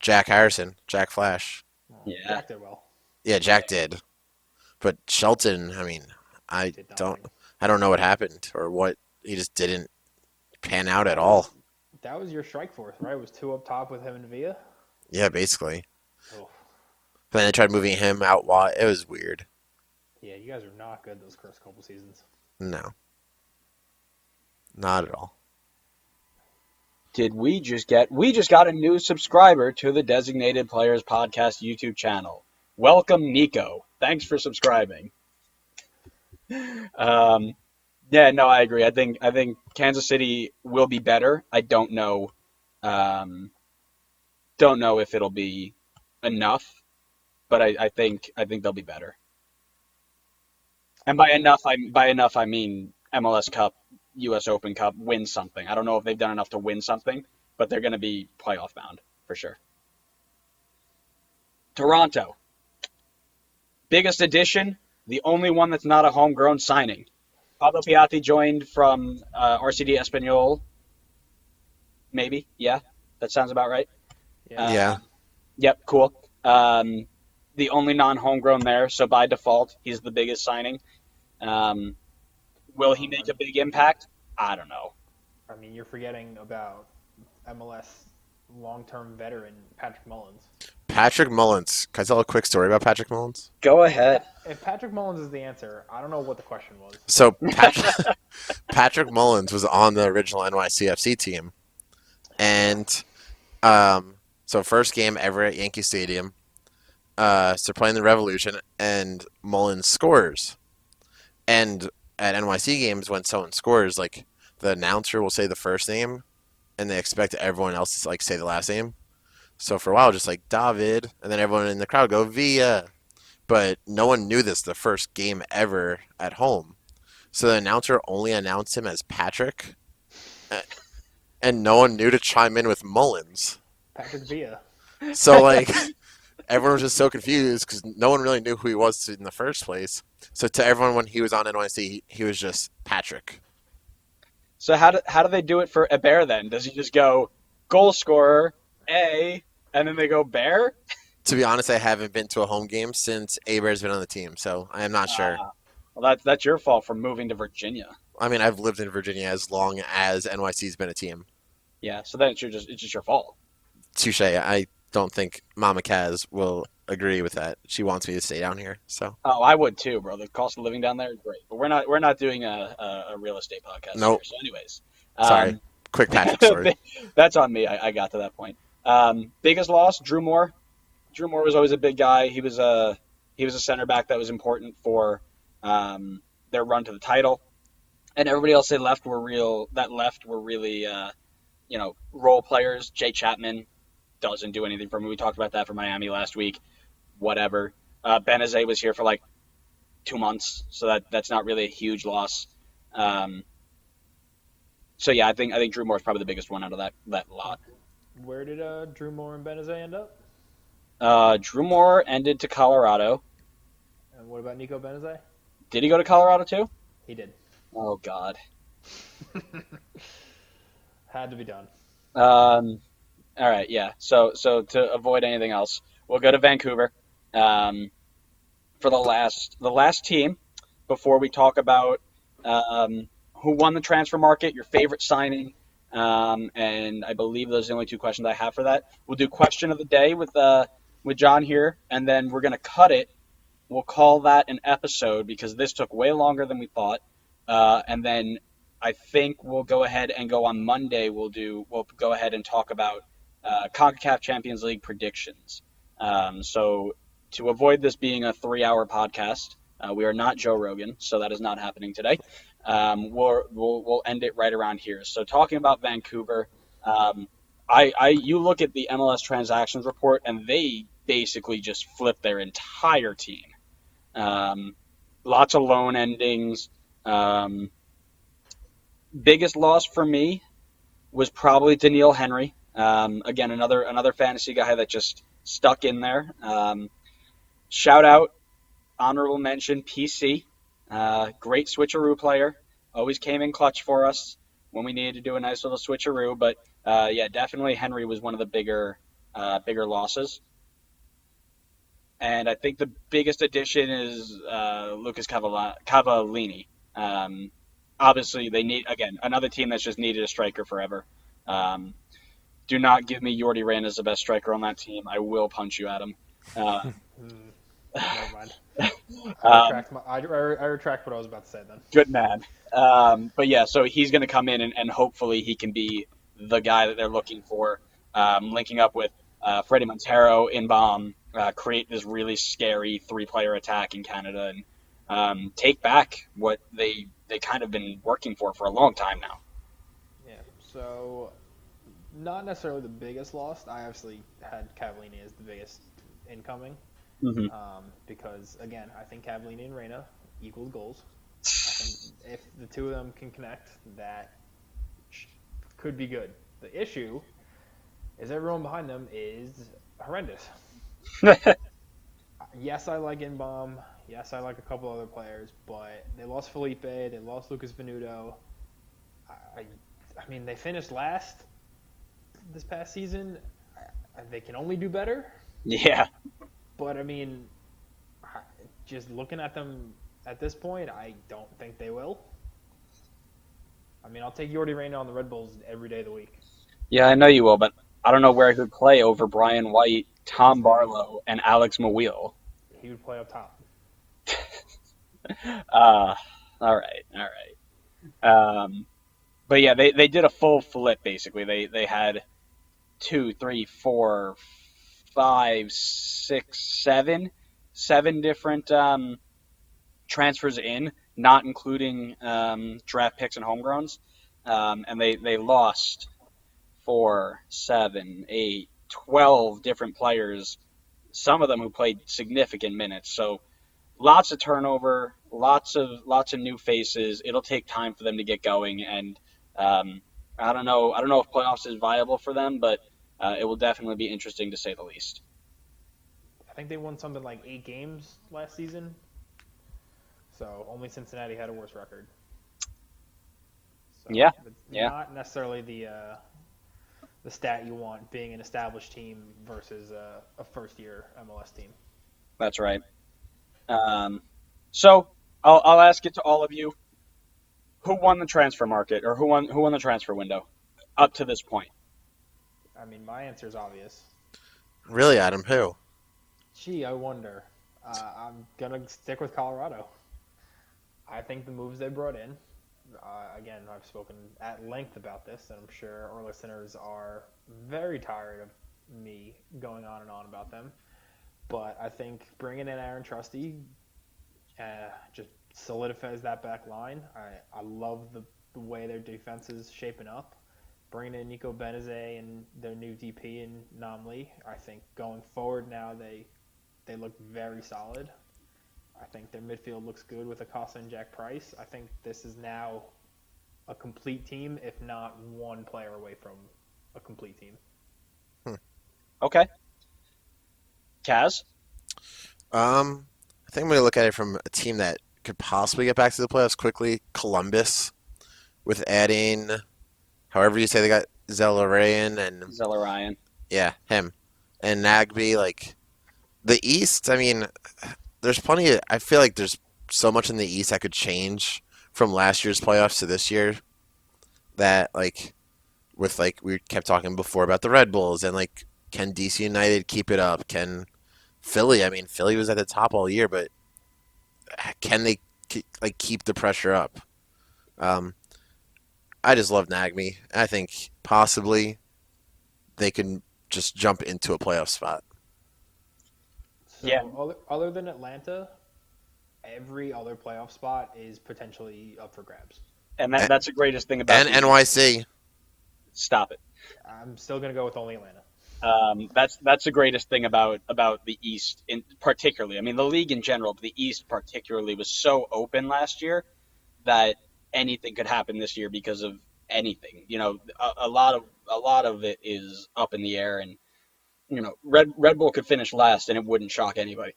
Jack Harrison, Jack Flash. Well, Yeah. Jack did well. Yeah, Jack did, but Shelton. I mean, I Did don't. nothing. I don't know what happened or what. He just didn't pan out at all. That was your strike force, right? It was two up top with him and Villa. Yeah, basically. Oh, But then they tried moving him out wide. It was weird. yeah, you guys are not good those first couple seasons. No, not at all. We just got a new subscriber to the Designated Players Podcast YouTube channel. Welcome, Nico. Thanks for subscribing. Um, yeah, no, I agree. I think Kansas City will be better. I um, don't know if it'll be enough, but I think they'll be better. And by enough I mean MLS Cup, U.S. Open Cup, win something. I don't know if they've done enough to win something, but they're going to be playoff bound for sure. Toronto, biggest addition, the only one that's not a homegrown signing. Pablo Piatti joined from RCD Espanyol, maybe. Yeah, that sounds about right. Yeah. Yeah, Uh, yep, cool. The only non-homegrown there, so by default, he's the biggest signing. Um, will he make a big impact? I don't know. I mean, you're forgetting about MLS long-term veteran Patrick Mullins. Patrick Mullins. Can I tell a quick story about Patrick Mullins? Go If, ahead. if Patrick Mullins is the answer, I don't know what the question was. So Patrick Mullins was on the original NYCFC team, and so first game ever at Yankee Stadium. So they're playing the Revolution, and Mullins scores. And at NYC games, when someone scores, like the announcer will say the first name, and they expect everyone else to like say the last name. So for a while, just like David, and then everyone in the crowd go Villa. But no one knew this the first game ever at home. So the announcer only announced him as Patrick, and no one knew to chime in with Mullins. Patrick Villa. So like everyone was just so confused because no one really knew who he was in the first place. So to everyone when he was on NYC, he was just Patrick. So how do they do it for a bear then? Does he just go goal scorer A, and then they go bear? To be honest, I haven't been to a home game since Abear's been on the team, so I am not sure. Well, that's your fault for moving to Virginia. I mean, I've lived in Virginia as long as NYC's been a team. Yeah, so then it's just your fault. Touche. I don't think Mama Kaz will agree with that. She wants me to stay down here, so Oh, I would too, bro. The cost of living down there is great, but we're not doing a real estate podcast here. nope. So, anyways, Sorry. um, Quick Patrick story. that's on me. I got to that point. Biggest loss, Drew Moore. Drew Moore was always a big guy. He was a center back that was important for their run to the title, and everybody else that left were really role players. Jay Chapman doesn't do anything for me. We talked about that for Miami last week. Whatever. Benazet was here for like 2 months, so that's not really a huge loss. Um, so yeah, I think Drew Moore is probably the biggest one out of that lot. Where did Drew Moore and Benazet end up? Drew Moore ended to Colorado. And what about Nico Benazet? Did he go to Colorado too? He did. Oh God. Had to be done. All right, yeah. So to avoid anything else, we'll go to Vancouver for the last team before we talk about who won the transfer market, your favorite signing, and I believe those are the only two questions I have for that. We'll do question of the day with John here, and then we're gonna cut it. We'll call that an episode because this took way longer than we thought, and then I think we'll go ahead and go on Monday. We'll go ahead and talk about CONCACAF Champions League predictions. So to avoid this being a 3-hour podcast, we are not Joe Rogan, so that is not happening today. We'll end it right around here. So talking about Vancouver, you look at the MLS transactions report, and they basically just flip their entire team. Lots of loan endings. Biggest loss for me was probably Daniil Henry. Again, another fantasy guy that just stuck in there. Shout out, honorable mention, PC. Great switcheroo player. Always came in clutch for us when we needed to do a nice little switcheroo. But yeah, definitely Henry was one of the bigger losses. And I think the biggest addition is Lucas Cavallini. Obviously, they need, again, another team that's just needed a striker forever. Do not give me Jordi Reyna as the best striker on that team. I will punch you, Adam. Never mind. I retract what I was about to say then. Good man. But yeah, so he's going to come in and hopefully he can be the guy that they're looking for, linking up with Freddie Montero, Inbaum, create this really scary 3-player attack in Canada and take back what they kind of been working for a long time now. Yeah, so not necessarily the biggest loss. I obviously had Cavallini as the biggest incoming because, again, I think Cavallini and Reyna equal goals. I think if the two of them can connect, that could be good. The issue is everyone behind them is horrendous. Yes, I like Inbaum. Yes, I like a couple other players, but they lost Felipe. They lost Lucas Venuto. I mean, they finished last this past season. They can only do better. Yeah. But, I mean, just looking at them at this point, I don't think they will. I mean, I'll take Jordi Reyna on the Red Bulls every day of the week. Yeah, I know you will, but I don't know where he would play over Brian White, Tom Barlow, and Alex Mawil. He would play up top. All right. But yeah, they did a full flip basically. They had 2, 3, 4, 5, 6, 7 different transfers in, not including draft picks and homegrowns, and they lost 4, 7, 8, 12 different players. Some of them who played significant minutes. So lots of turnover, lots of new faces. It'll take time for them to get going, and I don't know if playoffs is viable for them, but it will definitely be interesting to say the least. think they won something like 8 games last season. So only Cincinnati had a worse record. So Yeah, it's yeah, not necessarily the stat you want being an established team versus a first year MLS team. that's right. Um, so I'll ask it to all of you: who won the transfer market, or who won the transfer window up to this point? I mean, my answer is obvious. Really, Adam? Who? Gee, I wonder. I'm gonna stick with Colorado. I think the moves they brought in. Again, I've spoken at length about this, and I'm sure our listeners are very tired of me going on and on about them. But I think bringing in Aaron Trusty just solidifies that back line. I love the way their defense is shaping up. Bringing in Nico Benezet and their new DP in Namli, I think going forward now they look very solid. I think their midfield looks good with Acosta and Jack Price. I think this is now a complete team, if not one player away from a complete team. Hmm. Okay, Kaz. I think I'm going to look at it from a team that could possibly get back to the playoffs quickly. Columbus, with adding, however you say they got Zelarayan and Zella Ryan. yeah, him and Nagby. Like the East, I mean, there's plenty. I feel like there's so much in the East that could change from last year's playoffs to this year. That like with like we kept talking before about the Red Bulls and like can DC United keep it up? Can Philly? I mean, Philly was at the top all year, but can they like keep the pressure up? Um, I just love Nagme. I think possibly they can just jump into a playoff spot. Yeah, So other than Atlanta, every other playoff spot is potentially up for grabs. and A- that's the greatest thing about And the East. NYC. Stop it. I'm still gonna go with only Atlanta. That's the greatest thing about the East, in particularly. I mean, the league in general, but the East particularly was so open last year that anything could happen this year because of anything. A lot of it is up in the air, and Red Bull could finish last, and it wouldn't shock anybody.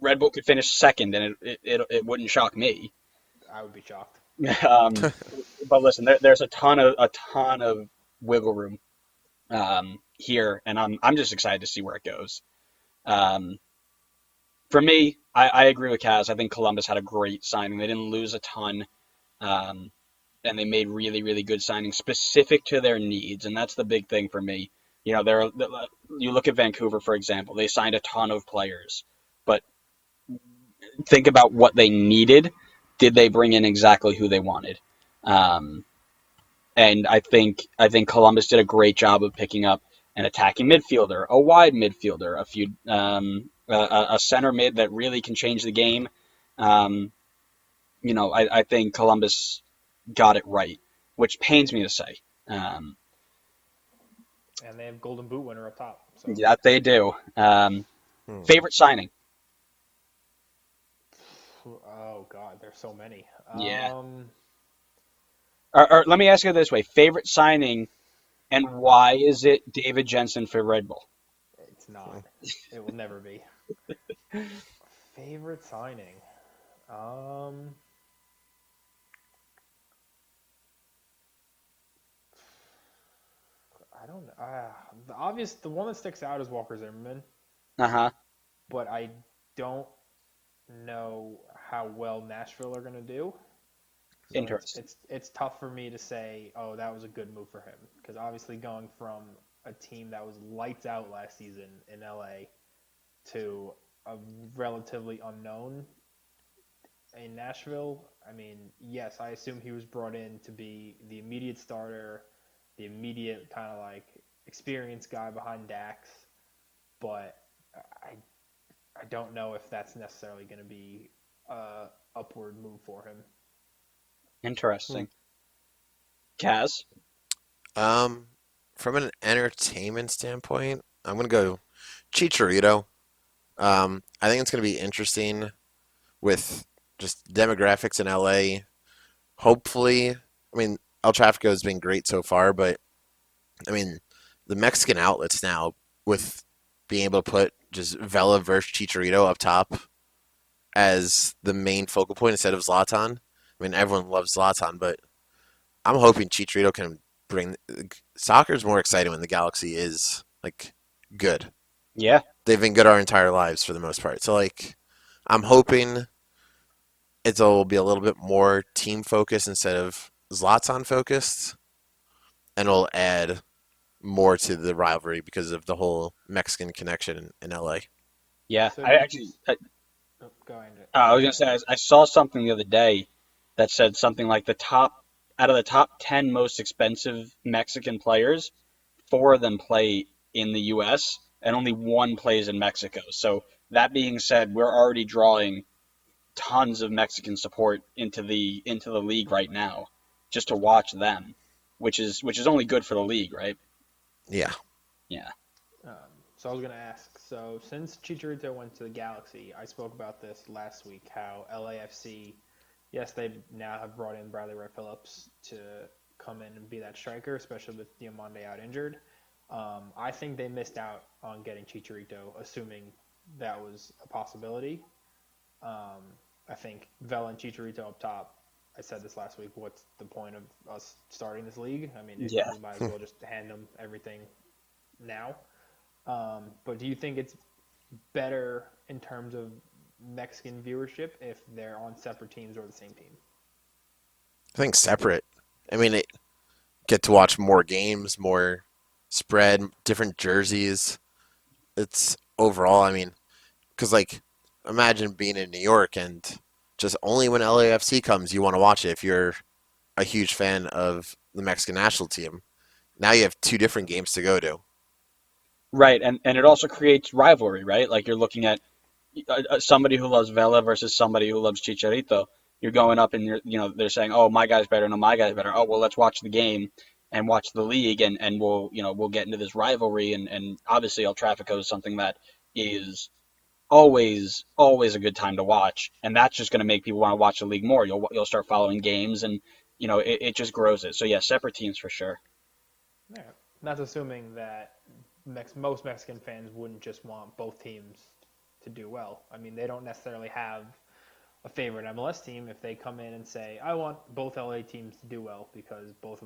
Red Bull could finish second, and it wouldn't shock me. I would be shocked. Um, but listen, there's a ton of wiggle room here, and I'm just excited to see where it goes. Um, for me, I agree with Kaz. I think Columbus had a great signing. They didn't lose a ton, um, and they made really, really good signings specific to their needs, and that's the big thing for me. You look at Vancouver, for example. They signed a ton of players, but think about what they needed. Did they bring in exactly who they wanted? Um, and I think Columbus did a great job of picking up an attacking midfielder, a wide midfielder, a center mid that really can change the game. Um, I think Columbus got it right, which pains me to say. Um, And they have Golden Boot winner up top. So that they do. Hmm. Favorite signing? oh god, there's so many. Yeah. Or let me ask you this way: favorite signing, and why is it David Jensen for Red Bull? It's not. It will never be. Favorite signing. I don't know. The one that sticks out is Walker Zimmerman, Uh huh. but I don't know how well Nashville are going to do. So Interesting. it's tough for me to say, oh, that was a good move for him, because obviously going from a team that was lights out last season in LA to a relatively unknown in Nashville. I mean, yes, I assume he was brought in to be the immediate starter, the immediate kind of like experienced guy behind Dax, but I I don't know if that's necessarily going to be a upward move for him. Interesting. Kaz? Um, from an entertainment standpoint, I'm gonna go Chicharito. I think it's gonna be interesting with just demographics in LA. Hopefully, I mean, El Tráfico has been great so far, but I mean, the Mexican outlets now with being able to put just Vela versus Chicharito up top as the main focal point instead of Zlatan. I mean, everyone loves Zlatan, but I'm hoping Chicharito can bring. Soccer's more exciting when the Galaxy is like good. Yeah. They've been good our entire lives for the most part. So like, I'm hoping it'll be a little bit more team focused instead of Zlatan focused, and it'll add more to the rivalry because of the whole Mexican connection in LA. Yeah. So I did actually, you? Oh, go ahead. I Go was gonna ahead, say Andrew. I saw something the other day that said something like the top out of the top 10 most expensive Mexican players, four of them play in the U.S. and only one plays in Mexico. So that being said, we're already drawing tons of Mexican support into the league right now just to watch them, which is only good for the league, right? Yeah. Yeah. So I was gonna ask. So since Chicharito went to the Galaxy, I spoke about this last week. How LAFC, yes, they now have brought in Bradley Wright Phillips to come in and be that striker, especially with Diomande out injured. I think they missed out on getting Chicharito, assuming that was a possibility. Um, I think Vela and Chicharito up top. I said this last week. What's the point of us starting this league? I mean, Yeah. we might as well just hand them everything now. But do you think it's better in terms of Mexican viewership if they're on separate teams or the same team? I think separate. I mean, it get to watch more games, more spread, different jerseys. It's overall, I mean, because like, imagine being in New York and just only when LAFC comes you want to watch it if you're a huge fan of the Mexican national team. Now you have two different games to go to. Right, and it also creates rivalry, right? Like you're looking at somebody who loves Vela versus somebody who loves Chicharito. You're going up and they're saying, "Oh, my guy's better. No, my guy's better." Oh, well, let's watch the game and watch the league, and we'll get into this rivalry, and obviously El Tráfico is something that is always a good time to watch, and that's just going to make people want to watch the league more. You'll start following games, and it just grows it. So yeah, separate teams for sure. Yeah. That's assuming that most Mexican fans wouldn't just want both teams to do well. I mean, they don't necessarily have a favorite MLS team if they come in and say, "I want both LA teams to do well because both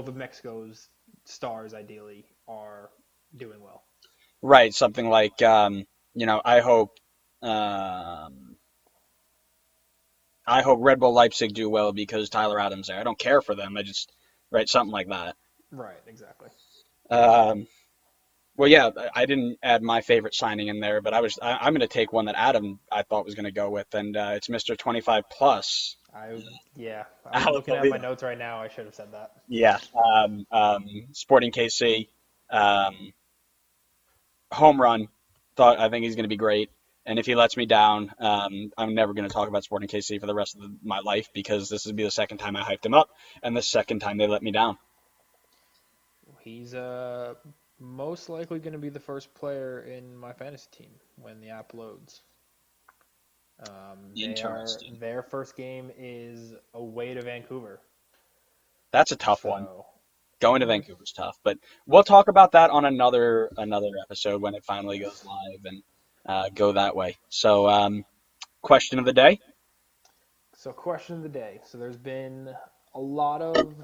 of Mexico's stars ideally are doing well." Right, something like um, I hope Red Bull Leipzig do well because Tyler Adams there. I don't care for them. I just right something like that. Right, exactly. Um, well, yeah, I didn't add my favorite signing in there, but I'm going to take one that Adam I thought was going to go with, and it's Mr. 25 plus. I yeah, I'm Alex looking at my Avila. notes right now. I should have said that. Yeah, Sporting KC, um, home run. I think he's going to be great. And if he lets me down, I'm never going to talk about Sporting KC for the rest of my life because this will be the second time I hyped him up and the second time they let me down. He's most likely going to be the first player in my fantasy team when the app loads. Interesting. Their first game is away to Vancouver. That's a tough one. So Going to Vancouver's tough, but we'll talk about that on another episode when it finally goes yes. live and go that way. So, question of the day. So question of the day. So there's been a lot of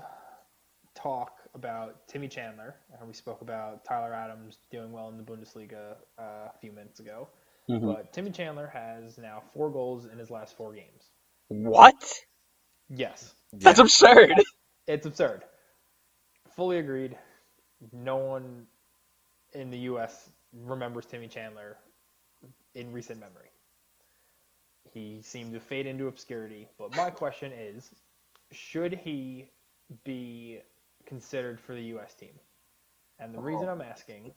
talk about Timmy Chandler, and we spoke about Tyler Adams doing well in the Bundesliga a few minutes ago. Hmm. But Timmy Chandler has now 4 goals in his last 4 games. What? Yes, That's Yeah. absurd. it's absurd. Fully agreed. No one in the U.S. remembers Timmy Chandler in recent memory. He seemed to fade into obscurity. But my question is, should he be considered for the U.S. team? And the reason Oh, I'm asking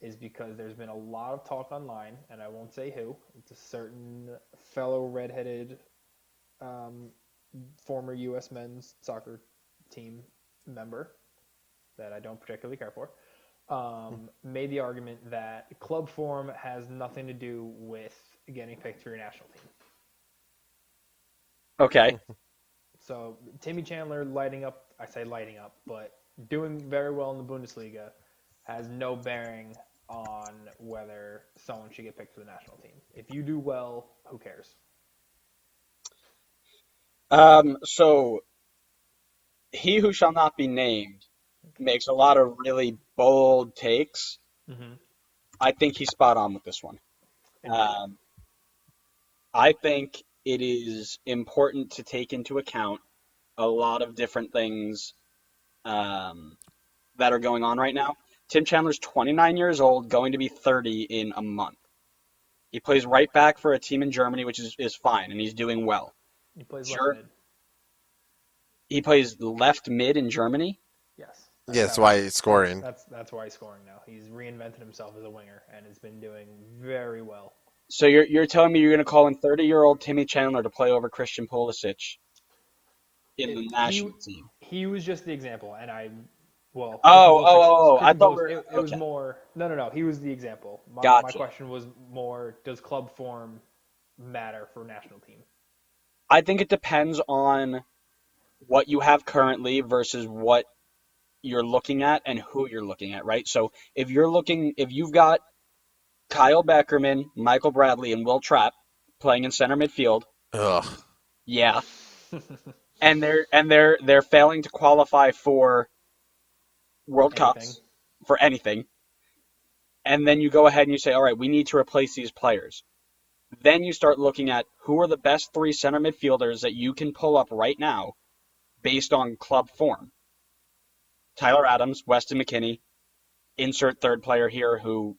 is because there's been a lot of talk online, and I won't say who. It's a certain fellow redheaded um, former U.S. men's soccer team member that I don't particularly care for, made the argument that club form has nothing to do with getting picked for your national team. okay. So Timmy Chandler lighting up, I say lighting up, but doing very well in the Bundesliga has no bearing on whether someone should get picked for the national team. If you do well, who cares? So he who shall not be named makes a lot of really bold takes. Mm-hmm. I think he's spot on with this one. Indeed. Um, I think it is important to take into account a lot of different things um, that are going on right now. Tim Chandler's 29 years old, going to be 30 in a month. He plays right back for a team in Germany, which is fine, and he's doing well. He plays left Sure, mid. he plays left mid in Germany. Yes, Yeah, that's why he's scoring. That's why he's scoring now. He's reinvented himself as a winger and has been doing very well. So you're telling me you're going to call in 30-year-old Timmy Chandler to play over Christian Pulisic in the He national team? he was just the example, and I Christian thought Pulisic. It was okay. more. No. He was the example. My Gotcha. question was more: does club form matter for national team? I think it depends on what you have currently versus what you're looking at and who you're looking at, right? So if you've got Kyle Beckerman, Michael Bradley, and Will Trapp playing in center midfield, Ugh. yeah, and they're failing to qualify for World Anything. Cups for anything, and then you go ahead and you say, all right, we need to replace these players. Then you start looking at who are the best three center midfielders that you can pull up right now based on club form. Tyler Adams, Weston McKennie, insert third player here who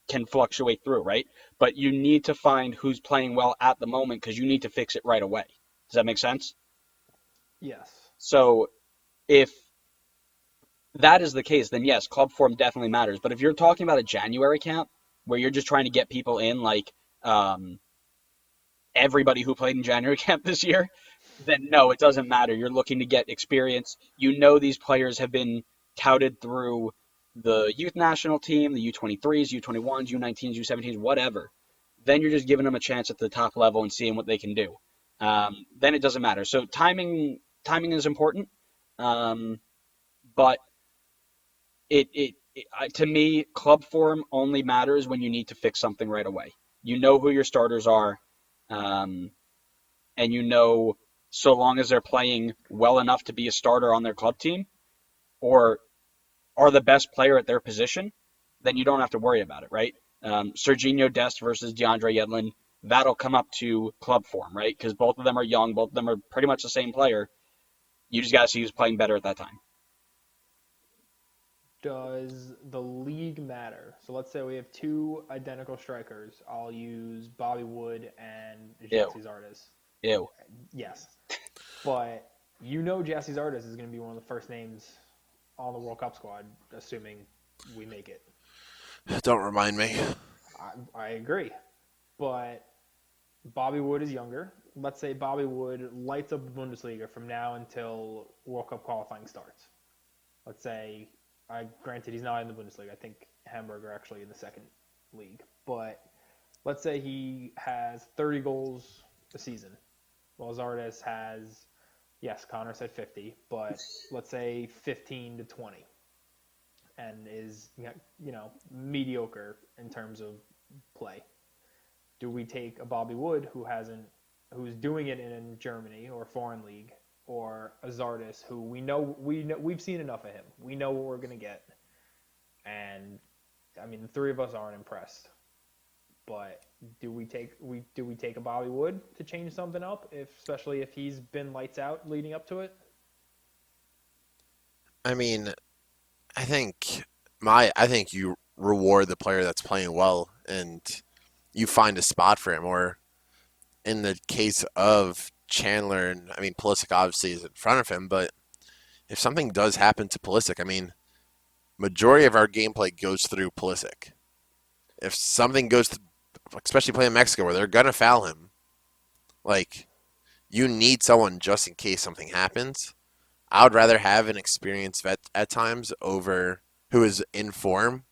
can fluctuate through, right? But you need to find who's playing well at the moment because you need to fix it right away. Does that make sense? Yes. So if that is the case, then yes, club form definitely matters. But if you're talking about a January camp where you're just trying to get people in, like everybody who played in January camp this year, then no, it doesn't matter. You're looking to get experience. You know these players have been touted through the youth national team, the U23s, U21s, U19s, U17s, whatever. Then you're just giving them a chance at the top level and seeing what they can do. Then it doesn't matter. So timing is important, but to me, club form only matters when you need to fix something right away. You know who your starters are, um, and you know so long as they're playing well enough to be a starter on their club team or are the best player at their position, then you don't have to worry about it, right? Serginho Dest versus DeAndre Yedlin, that'll come up to club form, right? Because both of them are young, both of them are pretty much the same player. You just got to see who's playing better at that time. Does the league matter? So let's say we have two identical strikers. I'll use Bobby Wood and Jesse Zardes. Ew. Yes. But you know Jesse Zardes is going to be one of the first names on the World Cup squad, assuming we make it. Don't remind me. I agree. But Bobby Wood is younger. Let's say Bobby Wood lights up the Bundesliga from now until World Cup qualifying starts. Let's say, granted, he's not in the Bundesliga. I think Hamburg are actually in the second league. But let's say he has 30 goals a season. Well, Zardes has, yes, Connor said 50, but let's say 15 to 20, and is mediocre in terms of play. Do we take a Bobby Wood who's doing it in Germany or foreign league, or a Zardes who we've seen enough of him. We know what we're gonna get, and I mean the three of us aren't impressed. But do we take a Bobby Wood to change something up, especially if he's been lights out leading up to it? I mean, I think you reward the player that's playing well and you find a spot for him. Or in the case of Chandler, and I mean Pulisic obviously is in front of him, but if something does happen to Pulisic, I mean, majority of our gameplay goes through Pulisic. If something goes, especially playing Mexico, where they're gonna foul him, like you need someone just in case something happens. I would rather have an experienced vet at times over who is in form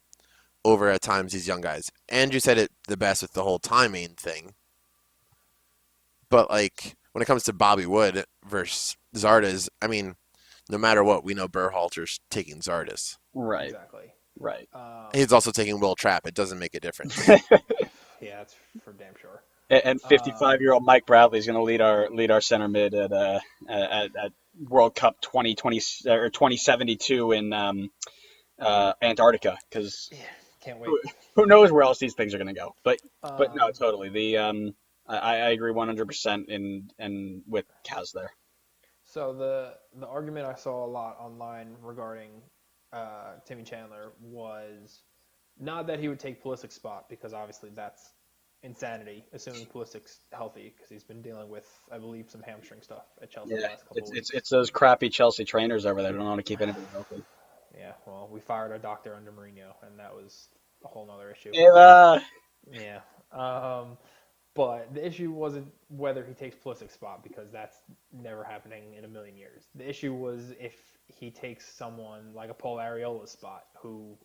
over at times these young guys. And you said it the best with the whole timing thing. But like when it comes to Bobby Wood versus Zardes, I mean, no matter what, we know Berhalter's taking Zardes. Right. Exactly. Right. He's also taking Will Trapp. It doesn't make a difference. Yeah, that's for damn sure. And Um, 55-year-old Mike Bradley is going to lead our center mid at World Cup 2020 or 2072 in Antarctica, because yeah, can't wait. who knows where else these things are going to go. But no, Um, totally. I agree 100% in with Kaz there. so the argument I saw a lot online regarding Timmy Chandler was not that he would take Pulisic's spot, because obviously that's insanity, assuming Pulisic's healthy, because he's been dealing with, I believe, some hamstring stuff at Chelsea the Yeah, last couple of weeks. it's those crappy Chelsea trainers over there who don't want to keep anybody healthy. Yeah, well, we fired our doctor under Mourinho, and that was a whole nother issue. Yeah, Yeah. But the issue wasn't whether he takes Pulisic's spot, because that's never happening in a million years. The issue was if he takes someone like a Paul Ariola's spot, who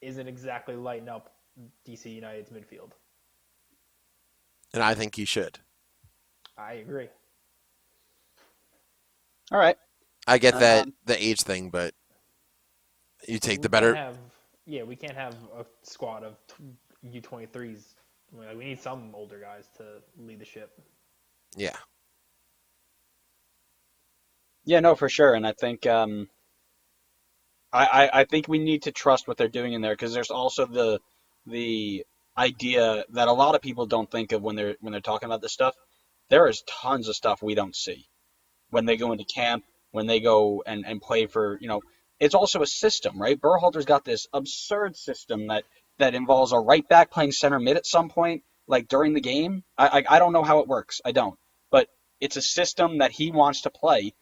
isn't exactly lighting up DC United's midfield. And I think he should. I agree. all right. I get that Um, the age thing, but you take We the can't better. have, yeah, we can't have a squad of U23s. We need some older guys to lead the ship. Yeah. yeah, no, for sure. And I think I think we need to trust what they're doing in there, because there's also the idea that a lot of people don't think of when they're talking about this stuff. There is tons of stuff we don't see when they go into camp, when they go and play for, it's also a system, right? Berhalter's got this absurd system that involves a right back playing center mid at some point, like during the game. I don't know how it works. I don't. But it's a system that he wants to play.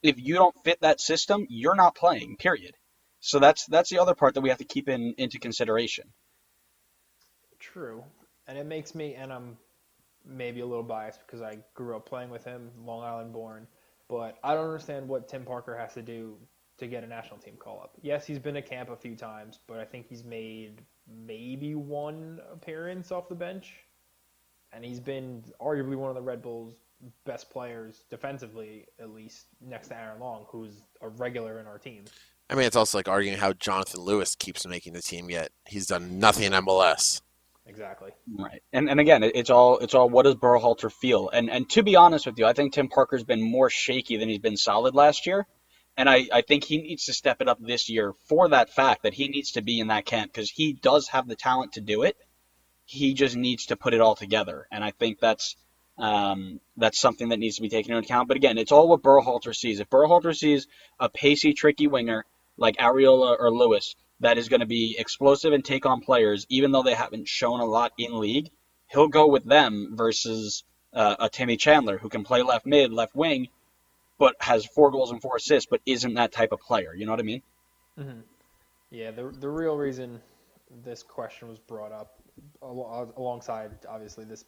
If you don't fit that system, you're not playing, period. So that's the other part that we have to keep into consideration. True. And it makes me, and I'm maybe a little biased because I grew up playing with him, Long Island born, but I don't understand what Tim Parker has to do to get a national team call up. Yes, he's been to camp a few times, but I think he's made maybe one appearance off the bench, and he's been arguably one of the Red Bulls' best players defensively, at least next to Aaron Long, who's a regular in our team. I mean, it's also like arguing how Jonathan Lewis keeps making the team, yet he's done nothing in MLS. Exactly. Right. And again, it's all what does Berhalter feel? And to be honest with you, I think Tim Parker's been more shaky than he's been solid last year. And I think he needs to step it up this year for that fact that he needs to be in that camp, because he does have the talent to do it. He just needs to put it all together. And I think that's something that needs to be taken into account. But again, it's all what Berhalter sees. If Berhalter sees a pacey, tricky winger like Areola or Lewis that is going to be explosive and take on players, even though they haven't shown a lot in league, he'll go with them versus a Timmy Chandler who can play left mid, left wing, but has 4 goals and 4 assists, but isn't that type of player. You know what I mean? Mm-hmm. Yeah, the real reason this question was brought up, alongside obviously this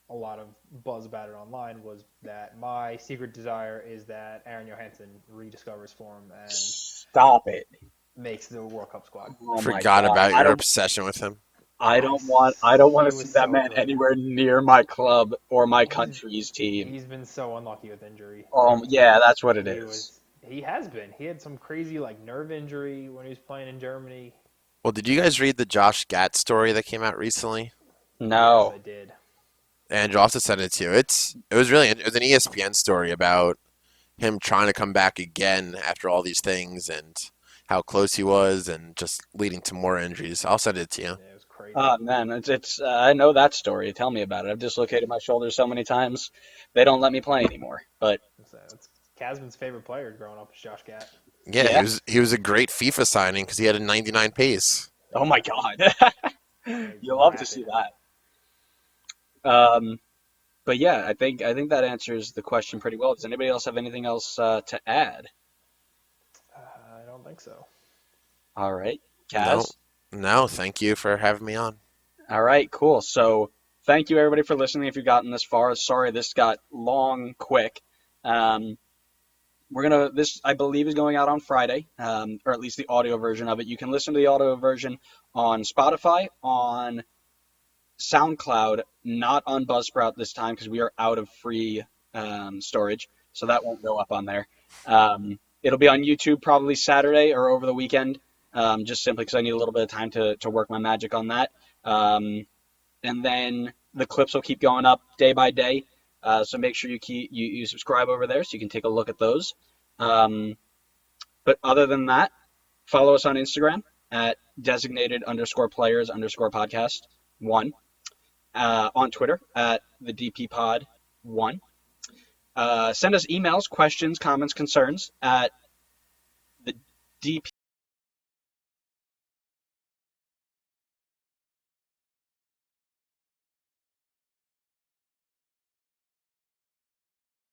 a lot of buzz about it online, was that my secret desire is that Aaron Johansson rediscovers form and Stop it. makes the World Cup squad. Oh my Forgot God. about I your don't obsession with him. I don't want He to see was that so man good. anywhere near my club or my He's country's team. he's been so unlucky with injury. Yeah, that's what it He is. was he has been. He had some crazy like nerve injury when he was playing in Germany. Well, did you guys read the Josh Gatt story that came out recently? Yes, No. I did. Andrew also sent it to you. It was an ESPN story about him trying to come back again after all these things and how close he was and just leading to more injuries. I'll send it to you. Yeah, it was crazy. Oh man, it's I know that story. Tell me about it. I've dislocated my shoulder so many times, they don't let me play anymore. But So it's Kasman's favorite player growing up is Josh Gatt. Yeah, yeah. he was a great FIFA signing because he had a 99 pace. Oh my God. Yeah, he's You love to rapid. see that. But yeah, I think that answers the question pretty well. Does anybody else have anything else to add? I don't think so. All right, No, Kaz. no, thank you for having me on. All right, cool. So thank you everybody for listening. If you've gotten this far, sorry this got long, quick. Um, this I believe is going out on Friday, or at least the audio version of it. You can listen to the audio version on Spotify, on SoundCloud, not on Buzzsprout this time because we are out of free storage, so that won't go up on there. It'll be on YouTube probably Saturday or over the weekend. just simply because I need a little bit of time to work my magic on that. And then the clips will keep going up day by day. So make sure you subscribe over there so you can take a look at those. But other than that, follow us on Instagram at designated_players_podcast1. On Twitter at the DPPod1. Send us emails, questions, comments, concerns at the DP